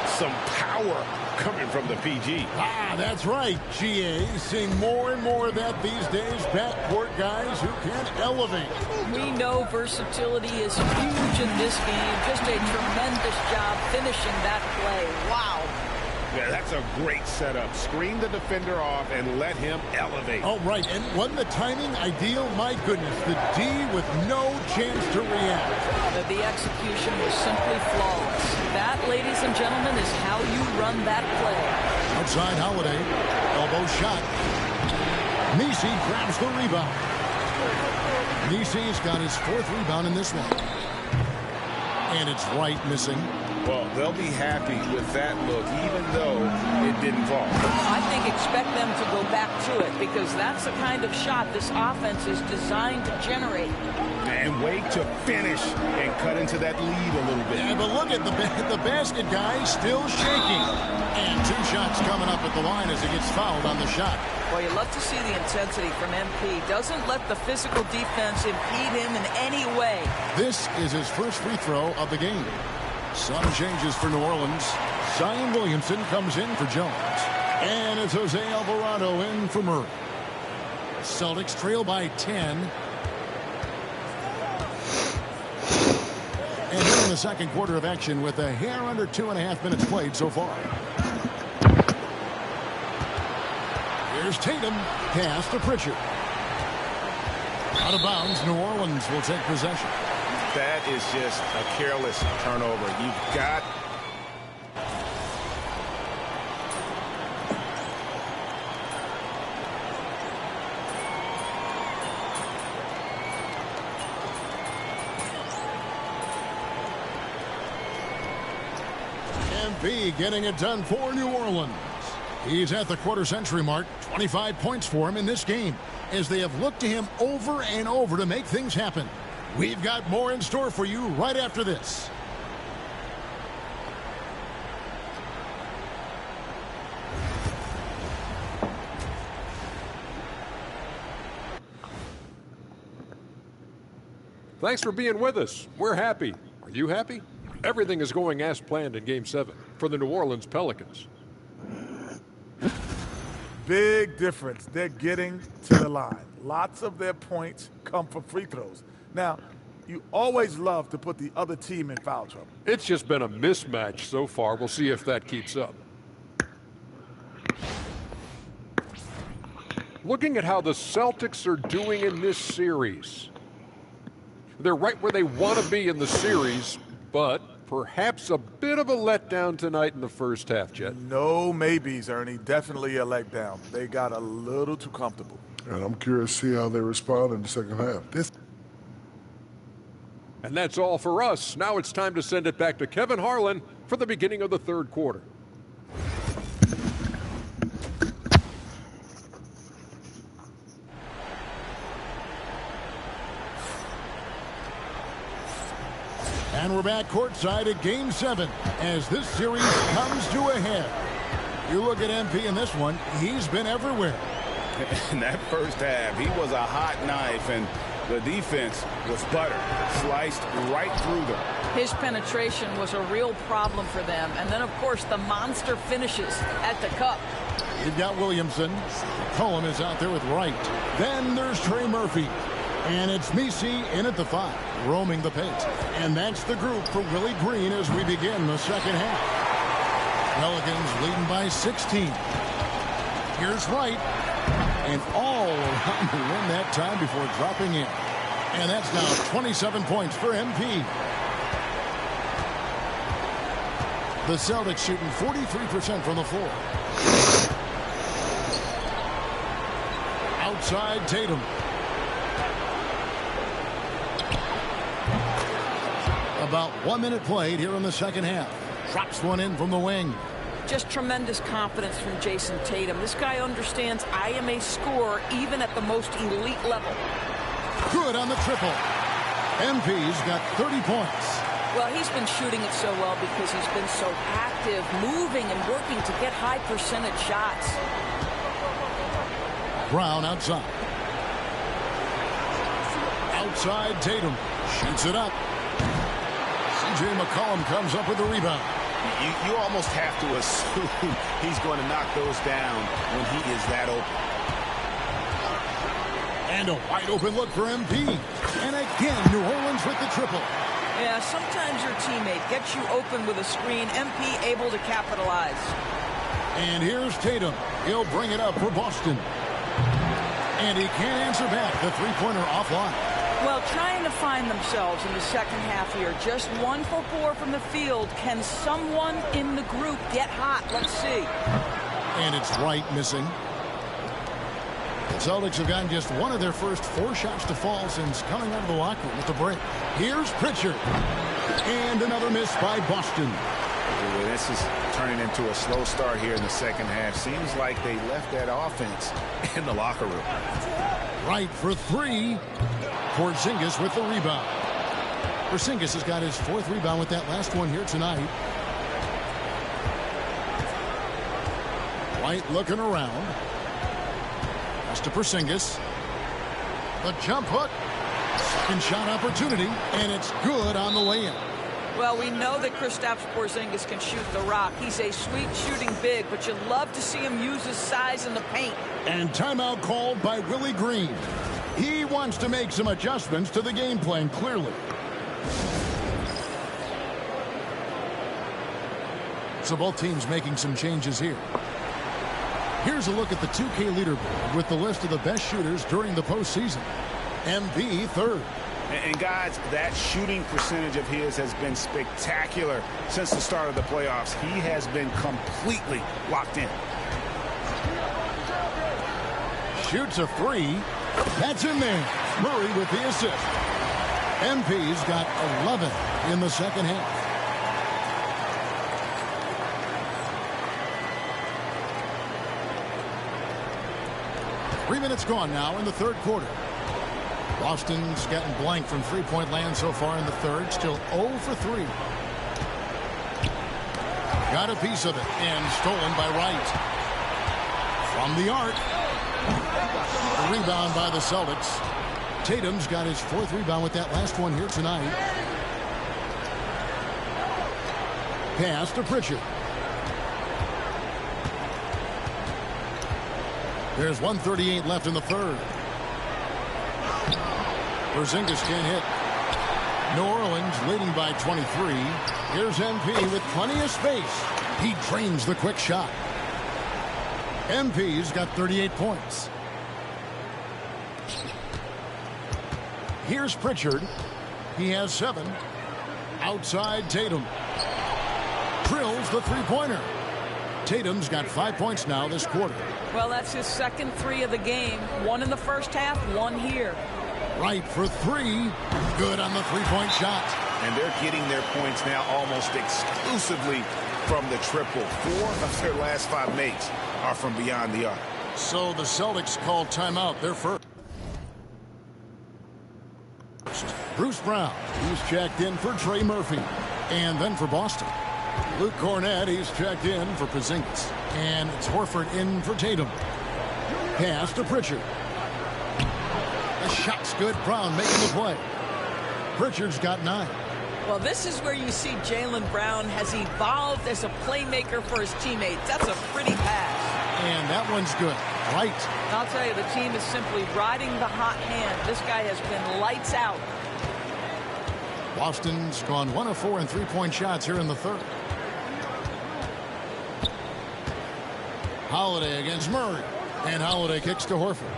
Some power coming from the PG. Ah, that's right, GA. Seeing more and more of that these days. Backcourt guys who can elevate. We know versatility is huge in this game. Just a tremendous job finishing that play. Wow. Yeah, that's a great setup. Screen the defender off and let him elevate. Oh, right. And wasn't the timing ideal? My goodness, the D with no chance to react. The execution was simply flawless. That, ladies and gentlemen, is how you run that play. Outside Holiday. Elbow shot. Nisi grabs the rebound. Nisi's got his 4th rebound in this one. And it's right missing. Well, they'll be happy with that look, even though it didn't fall. I think expect them to go back to it, because that's the kind of shot this offense is designed to generate. And wait to finish and cut into that lead a little bit. Yeah, but look at the basket guy still shaking. And 2 shots coming up at the line as he gets fouled on the shot. Well, you love to see the intensity from MP. Doesn't let the physical defense impede him in any way. This is his first free throw of the game. Some changes for New Orleans. Zion Williamson comes in for Jones. And it's Jose Alvarado in for Murray. Celtics trail by 10. And here in the second quarter of action with a hair under 2.5 minutes played so far. Here's Tatum. Pass to Pritchard. Out of bounds, New Orleans will take possession. That is just a careless turnover. You've got... MP getting it done for New Orleans. He's at the quarter-century mark. 25 points for him in this game as they have looked to him over and over to make things happen. We've got more in store for you right after this. Thanks for being with us. We're happy. Are you happy? Everything is going as planned in Game 7 for the New Orleans Pelicans. Big difference. They're getting to the line. Lots of their points come from free throws. Now, you always love to put the other team in foul trouble. It's just been a mismatch so far. We'll see if that keeps up. Looking at how the Celtics are doing in this series. They're right where they want to be in the series, but perhaps a bit of a letdown tonight in the first half, Jet. No maybes, Ernie. Definitely a letdown. They got a little too comfortable. And I'm curious to see how they respond in the second half. And that's all for us. Now it's time to send it back to Kevin Harlan for the beginning of the third quarter. And we're back courtside at Game 7 as this series comes to a head. You look at MP in this one, he's been everywhere. In that first half, he was a hot knife, and the defense was butter, sliced right through them. His penetration was a real problem for them. And then, of course, the monster finishes at the cup. You've got Williamson. Cohen is out there with Wright. Then there's Trey Murphy. And it's Misi in at the 5, roaming the paint. And that's the group for Willie Green as we begin the second half. Pelicans leading by 16. Here's Wright. And all around the rim that time before dropping in. And that's now 27 points for MP. The Celtics shooting 43% from the floor. Outside Tatum. About 1 minute played here in the second half. Drops one in from the wing. Just tremendous confidence from Jason Tatum. This guy understands I am a scorer even at the most elite level. Good on the triple. MP's got 30 points. Well, he's been shooting it so well because he's been so active, moving and working to get high percentage shots. Brown outside. Outside Tatum. Shoots it up. C.J. McCollum comes up with the rebound. You almost have to assume he's going to knock those down when he is that open. And a wide open look for MP. And again, New Orleans with the triple. Yeah, sometimes your teammate gets you open with a screen. MP able to capitalize. And here's Tatum. He'll bring it up for Boston. And he can't answer back. The three-pointer offline. Well, trying to find themselves in the second half here. Just 1 for 4 from the field. Can someone in the group get hot? Let's see. And it's Wright missing. The Celtics have gotten just one of their first 4 shots to fall since coming out of the locker room at the break. Here's Pritchard. And another miss by Boston. Ooh, this is turning into a slow start here in the second half. Seems like they left that offense in the locker room. Wright for 3. Porzingis with the rebound. Porzingis has got his 4th rebound with that last one here tonight. Wright looking around. Pass to Porzingis. The jump hook. Second shot opportunity, and it's good on the way in. Well, we know that Kristaps Porzingis can shoot the rock. He's a sweet shooting big, but you love to see him use his size in the paint. And timeout called by Willie Green. He wants to make some adjustments to the game plan, clearly. So both teams making some changes here. Here's a look at the 2K leaderboard with the list of the best shooters during the postseason. MP 3rd. And guys, that shooting percentage of his has been spectacular since the start of the playoffs. He has been completely locked in. Shoots a 3. That's in there. Murray with the assist. MP's got 11 in the second half. Three minutes gone now in the third quarter. Boston's getting blank from three-point land so far in the third. Still 0 for 3. Got a piece of it and stolen by Wright. From the arc. The rebound by the Celtics. Tatum's got his 4th rebound with that last one here tonight. Pass to Pritchard. There's 1:38 left in the third. Porzingis can't hit. New Orleans leading by 23. Here's MP with plenty of space. He drains the quick shot. MP's got 38 points. Here's Pritchard. He has 7. Outside Tatum. Drills the three-pointer. Tatum's got 5 points now this quarter. Well, that's his second 3 of the game. 1 in the first half, 1 here. Wright for 3. Good on the three-point shot. And they're getting their points now almost exclusively from the triple. 4 of their last 5 makes are from beyond the arc. So the Celtics called timeout. They're first. Bruce Brown, he's checked in for Trey Murphy. And then for Boston. Luke Cornett, he's checked in for Porzingis. And it's Horford in for Tatum. Pass to Pritchard. The shot's good. Brown making the play. Pritchard's got 9. Well, this is where you see Jaylen Brown has evolved as a playmaker for his teammates. That's a pretty pass. And that one's good. Right. I'll tell you, the team is simply riding the hot hand. This guy has been lights out. Boston's gone 1 of 4 in three-point shots here in the third. Holiday against Murray. And Holiday kicks to Horford.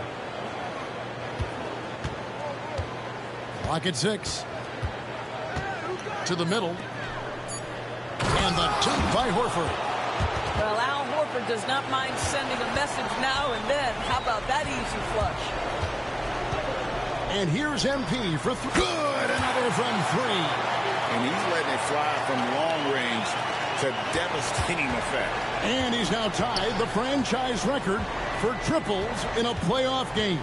Clock at 6. To the middle. And the dunk by Horford. Well, Al Horford does not mind sending a message now and then. How about that easy flush? And here's MP for good. Another from 3. And he's letting it fly from long range to devastating effect. And he's now tied the franchise record for triples in a playoff game.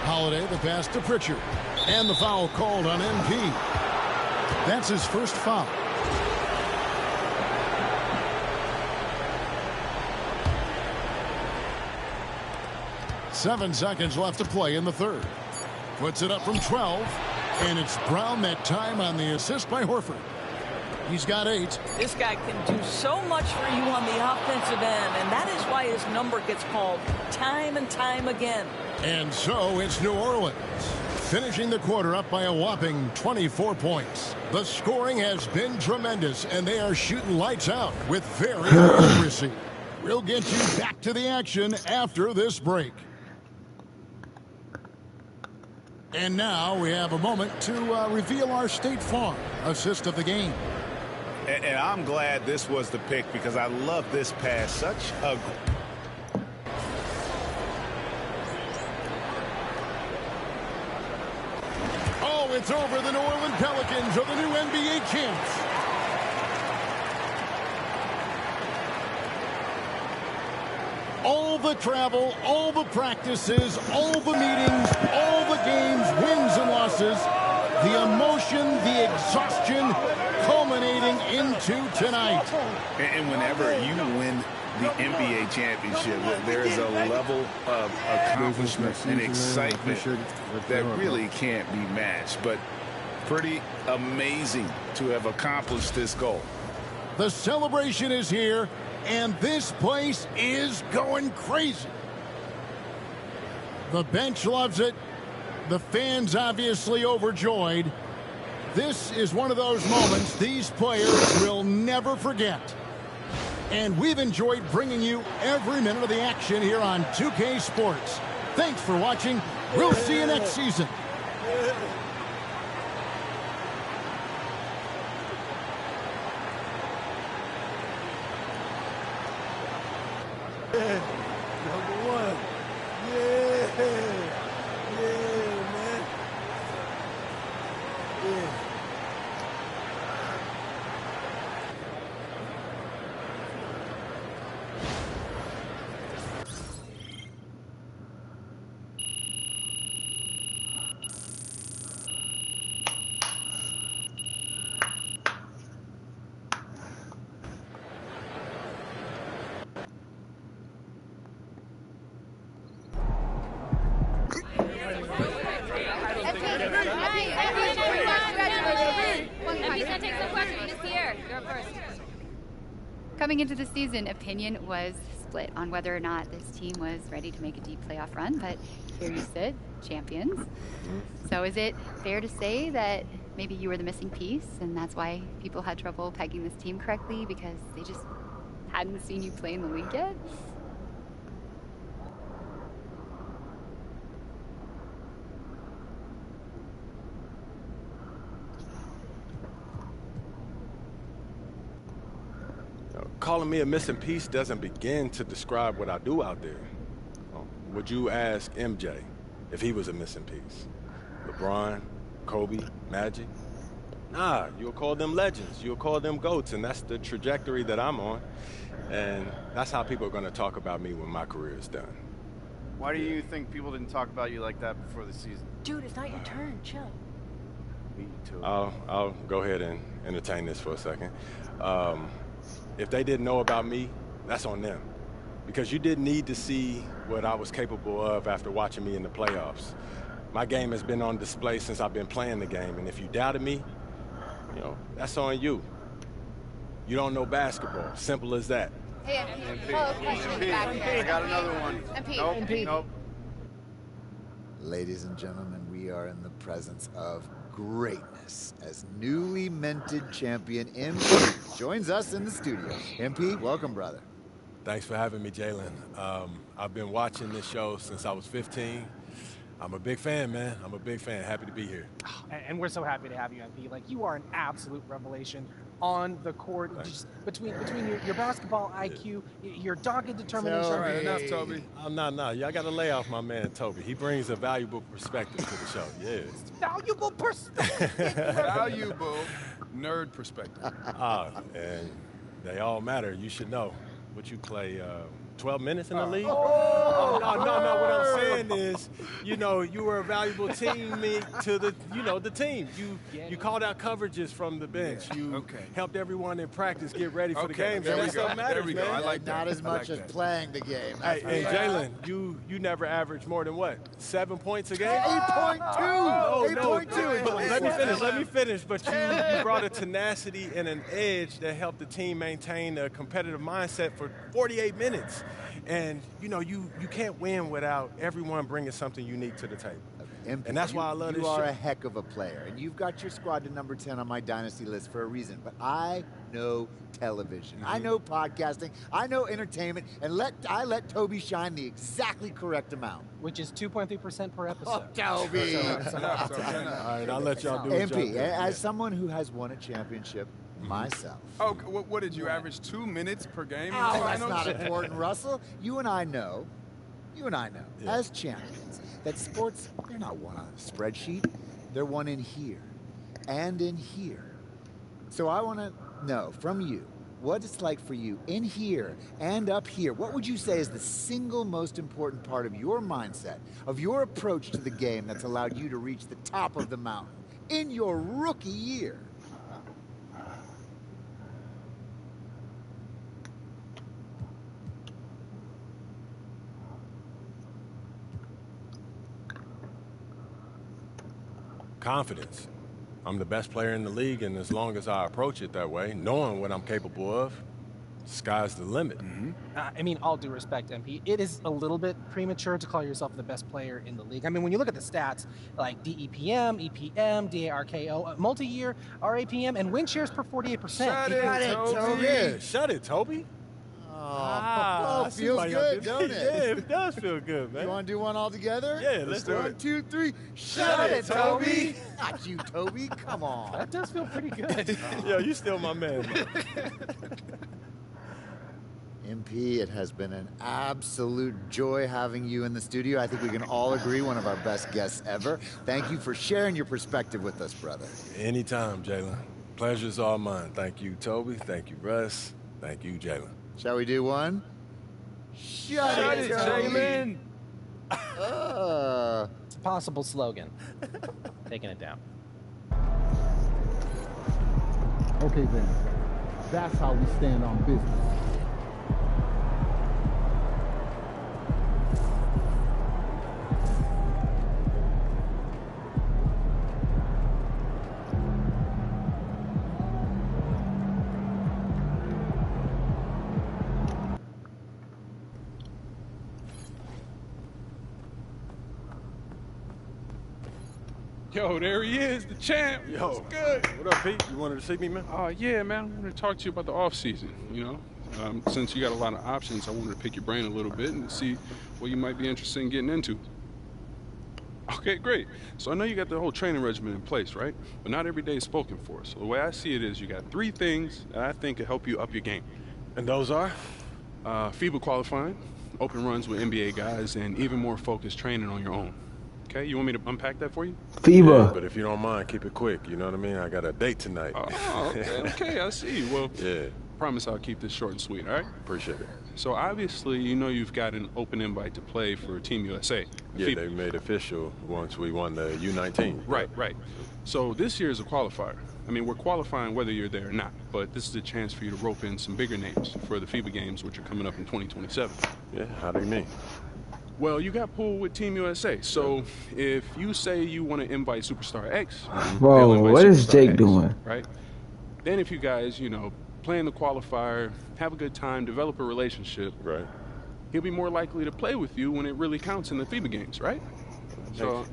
Holiday, the pass to Pritchard. And the foul called on MP. That's his first foul. Seven seconds left to play in the third. Puts it up from 12. And it's Brown that time on the assist by Horford. He's got 8. This guy can do so much for you on the offensive end, and that is why his number gets called time and time again. And so it's New Orleans, finishing the quarter up by a whopping 24 points. The scoring has been tremendous, and they are shooting lights out with very high accuracy. We'll get you back to the action after this break. And now we have a moment to reveal our State Farm assist of the game. And I'm glad this was the pick because I love this pass. Such a... Oh, it's over. The New Orleans Pelicans are the new NBA champs. All the travel, all the practices, all the meetings, all the games, wins and losses, the emotion, the exhaustion, culminating into tonight. And whenever you win the NBA championship, there is a level of accomplishment and excitement that really can't be matched. But pretty amazing to have accomplished this goal. The celebration is here, and this place is going crazy. The bench loves it. The fans obviously overjoyed. This is one of those moments these players will never forget. And we've enjoyed bringing you every minute of the action here on 2K Sports. Thanks for watching. We'll see you next season. Number 1. Yeah. Yeah, man. Yeah. Coming into the season, opinion was split on whether or not this team was ready to make a deep playoff run, but here you sit, champions. So is it fair to say that maybe you were the missing piece, and that's why people had trouble pegging this team correctly, because they just hadn't seen you play in the league yet? Calling me a missing piece doesn't begin to describe what I do out there. Would you ask MJ if he was a missing piece? LeBron, Kobe, Magic? Nah, you'll call them legends. You'll call them GOATs, and that's the trajectory that I'm on. And that's how people are going to talk about me when my career is done. Why do you think people didn't talk about you like that before the season? Dude, it's not your turn. Chill. Me too. I'll go ahead and entertain this for a second. If they didn't know about me, that's on them. Because you didn't need to see what I was capable of after watching me in the playoffs. My game has been on display since I've been playing the game, and if you doubted me, you know, that's on you. You don't know basketball. Simple as that. Hey, MP. I got another one. MP. Nope. Ladies and gentlemen, we are in the presence of greatness as newly minted champion MP joins us in the studio. MP, welcome, brother. Thanks for having me, Jalen. I've been watching this show since I was 15. I'm a big fan, man. I'm a big fan. Happy to be here. And we're so happy to have you, MP. Like, you are an absolute revelation on the court. Just between your basketball IQ, your dogged determination. All right, enough, Toby. No. Y'all got to lay off my man, Toby. He brings a valuable perspective to the show. Yeah. Valuable perspective. Valuable nerd perspective. And they all matter. You should know. What you play, 12 minutes in the league? Oh, no. What I'm saying is, you were a valuable teammate to the team. You called out coverages from the bench. You helped everyone in practice get ready for the game. There we go. Matters, there we go. man. I like that. Not as much as playing the game. Hey, and Jalen, you never averaged more than what? 7 points a game? 8.2. 8.2. But let me finish. But you brought a tenacity and an edge that helped the team maintain a competitive mindset for 48 minutes. And, you can't win without everyone bringing something unique to the table. MP, and that's why I love this You are show. a heck of a player, and you've got your squad to number 10 on my dynasty list for a reason. But I know television. I know podcasting. I know entertainment. And I let Toby shine the exactly correct amount. Which is 2.3% per episode. Oh, Toby! All right, I'll let y'all do it. MP, as someone who has won a championship myself. Oh, what did you average? 2 minutes per game? Oh, that's not important, Russell. You and I know, as champions, that sports, they're not one on a spreadsheet. They're one in here and in here. So I want to know from you what it's like for you in here and up here. What would you say is the single most important part of your mindset, of your approach to the game that's allowed you to reach the top of the mountain in your rookie year? Confidence. I'm the best player in the league, and as long as I approach it that way, knowing what I'm capable of, sky's the limit. All due respect, MP, it is a little bit premature to call yourself the best player in the league. When you look at the stats, like DEPM, EPM, DARKO, multi-year, RAPM, and win shares per 48%. Shut it, Toby. Yeah, shut it, Toby. Feels good, don't it? Yeah, it does feel good, man. You want to do one all together? Yeah, let's do it. 1, 2, 3. Shut it, Toby. Not you, Toby. Come on. That does feel pretty good. Yo, you still my man, MP, it has been an absolute joy having you in the studio. I think we can all agree one of our best guests ever. Thank you for sharing your perspective with us, brother. Anytime, Jalen. Pleasure's all mine. Thank you, Toby. Thank you, Russ. Thank you, Jalen. Shall we do one? Shut it, Jalen! It's a possible slogan. Taking it down. Okay, then. That's how we stand on business. Yo, there he is, the champ. Yo, what's good? What up, Pete? You wanted to see me, man? Yeah, man. I wanted to talk to you about the offseason, Since you got a lot of options, I wanted to pick your brain a little bit and see what you might be interested in getting into. Okay, great. So I know you got the whole training regimen in place, right? But not every day is spoken for. So the way I see it is you got 3 things that I think could help you up your game. And those are? FIBA qualifying, open runs with NBA guys, and even more focused training on your own. Okay, you want me to unpack that for you? FIBA. Yeah, but if you don't mind, keep it quick. You know what I mean? I got a date tonight. Oh, okay, I see. Well, yeah. Promise I'll keep this short and sweet, all right? Appreciate it. So obviously, you've got an open invite to play for Team USA. Yeah, they made official once we won the U19. Right. So this year is a qualifier. We're qualifying whether you're there or not, but this is a chance for you to rope in some bigger names for the FIBA games, which are coming up in 2027. Yeah, how do you mean? Well, you got pulled with Team USA, so if you say you want to invite Superstar X... Whoa, what is Jake doing? Right? Then if you guys, play in the qualifier, have a good time, develop a relationship... Right. He'll be more likely to play with you when it really counts in the FIBA games, right? So,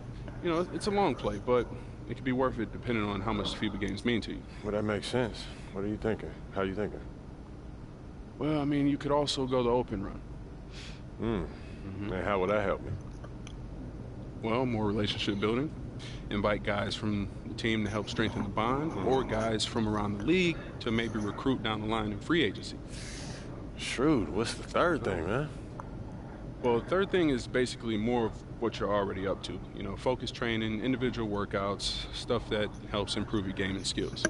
it's a long play, but it could be worth it depending on how much the FIBA games mean to you. Well, that makes sense. What are you thinking? How are you thinking? Well, I mean, you could also go the open run. And how would that help me? Well, more relationship building. Invite guys from the team to help strengthen the bond, or guys from around the league to maybe recruit down the line in free agency. Shrewd. What's the third thing, man? Well, the third thing is basically more of what you're already up to. You know, focus training, individual workouts, stuff that helps improve your game and skills.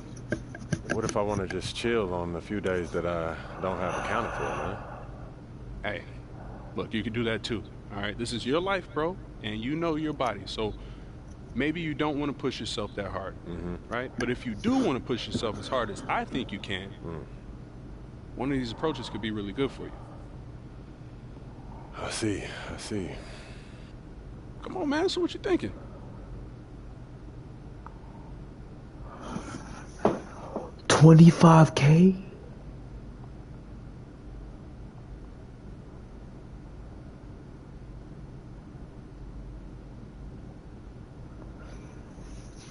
What if I want to just chill on the few days that I don't have accounted for, man? Hey, look, you can do that too, all right? This is your life, bro, and you know your body, so maybe you don't want to push yourself that hard, right? But if you do want to push yourself as hard as I think you can, one of these approaches could be really good for you. I see. Come on, man, so what you thinking? $25K?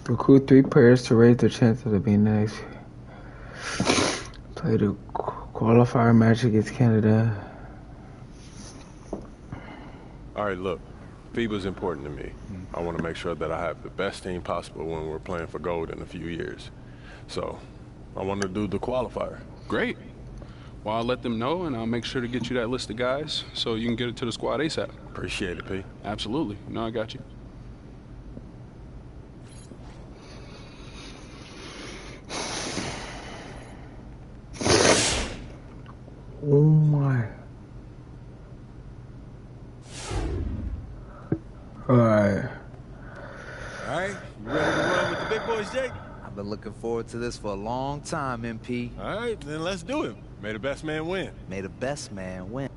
Recruit 3 players to raise their chances of being next. Play the qualifier match against Canada. All right, look, FIBA's important to me. I want to make sure that I have the best team possible when we're playing for gold in a few years. So, I want to do the qualifier. Great. Well, I'll let them know, and I'll make sure to get you that list of guys so you can get it to the squad ASAP. Appreciate it, P. Absolutely. No, I got you. Oh my. Alright. Alright, you ready to run with the big boys, Jake? I've been looking forward to this for a long time, MP. Alright, then let's do it. May the best man win. May the best man win.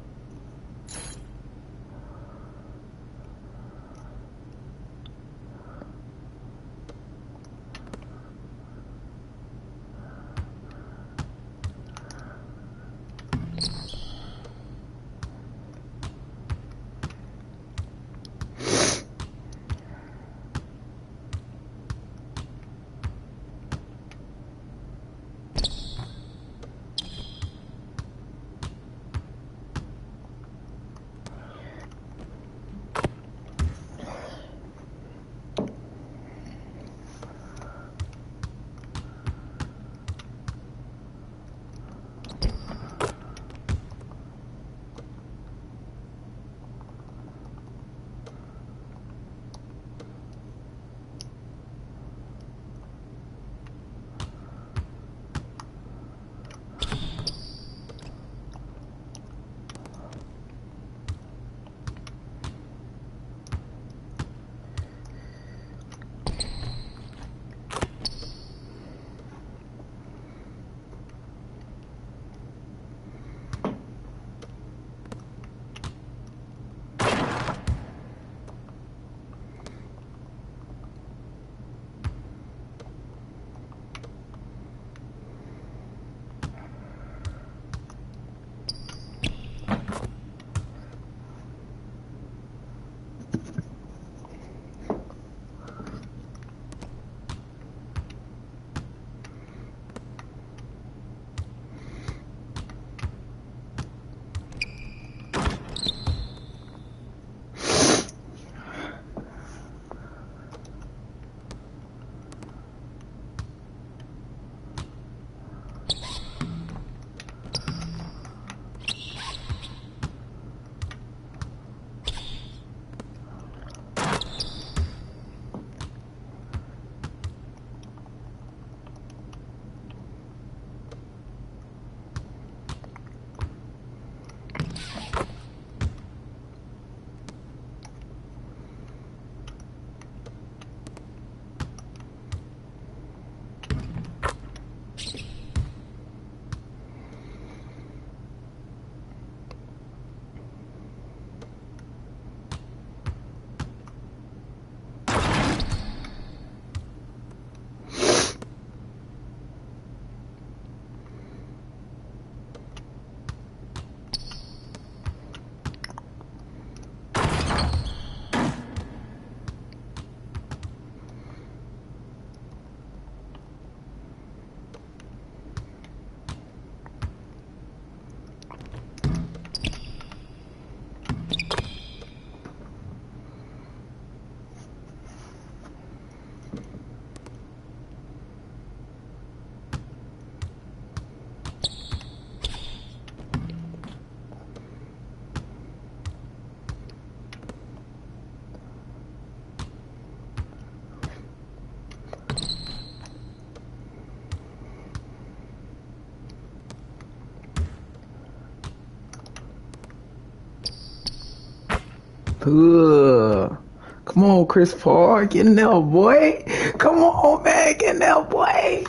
Ugh. Come on, Chris Paul. Get in there, boy. Come on, man. Get in there, boy.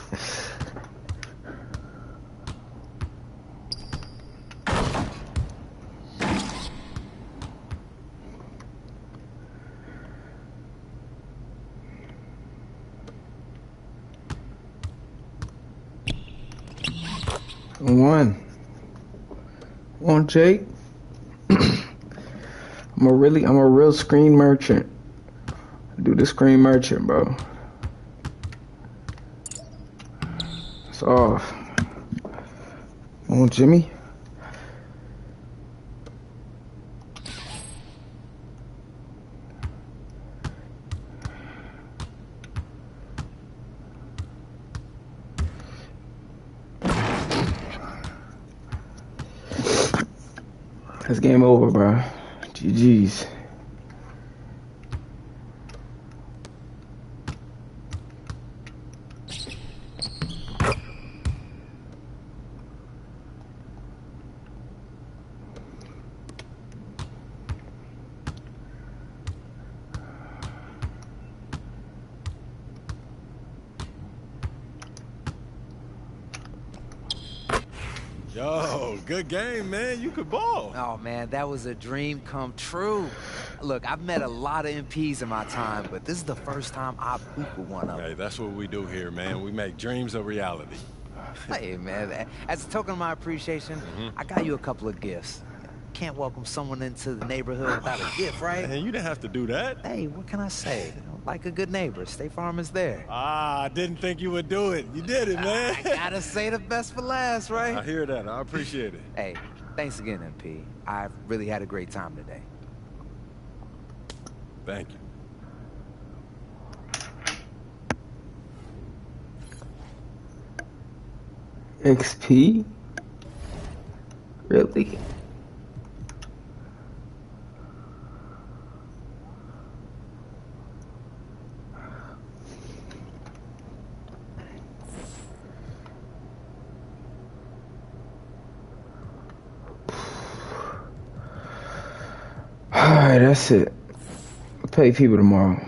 One. One, Jake. I'm a real screen merchant. Do the screen merchant, bro. It's off. Come on, Jimmy. It's game over, bro. GG's. Yo, good game, man. You could ball. Oh, man, that was a dream come true. Look, I've met a lot of MPs in my time, but this is the first time I've hooped with one of them. Hey, that's what we do here, man. We make dreams a reality. Hey, man, as a token of my appreciation, I got you a couple of gifts. Can't welcome someone into the neighborhood without a gift, right? Man, you didn't have to do that. Hey, what can I say? Like a good neighbor, State Farm is there. Ah, I didn't think you would do it. You did it, man. I gotta say the best for last, right? I hear that. I appreciate it. Hey, thanks again, MP. I've really had a great time today. Thank you. XP? Really? Alright, that's it. I'll pay people tomorrow.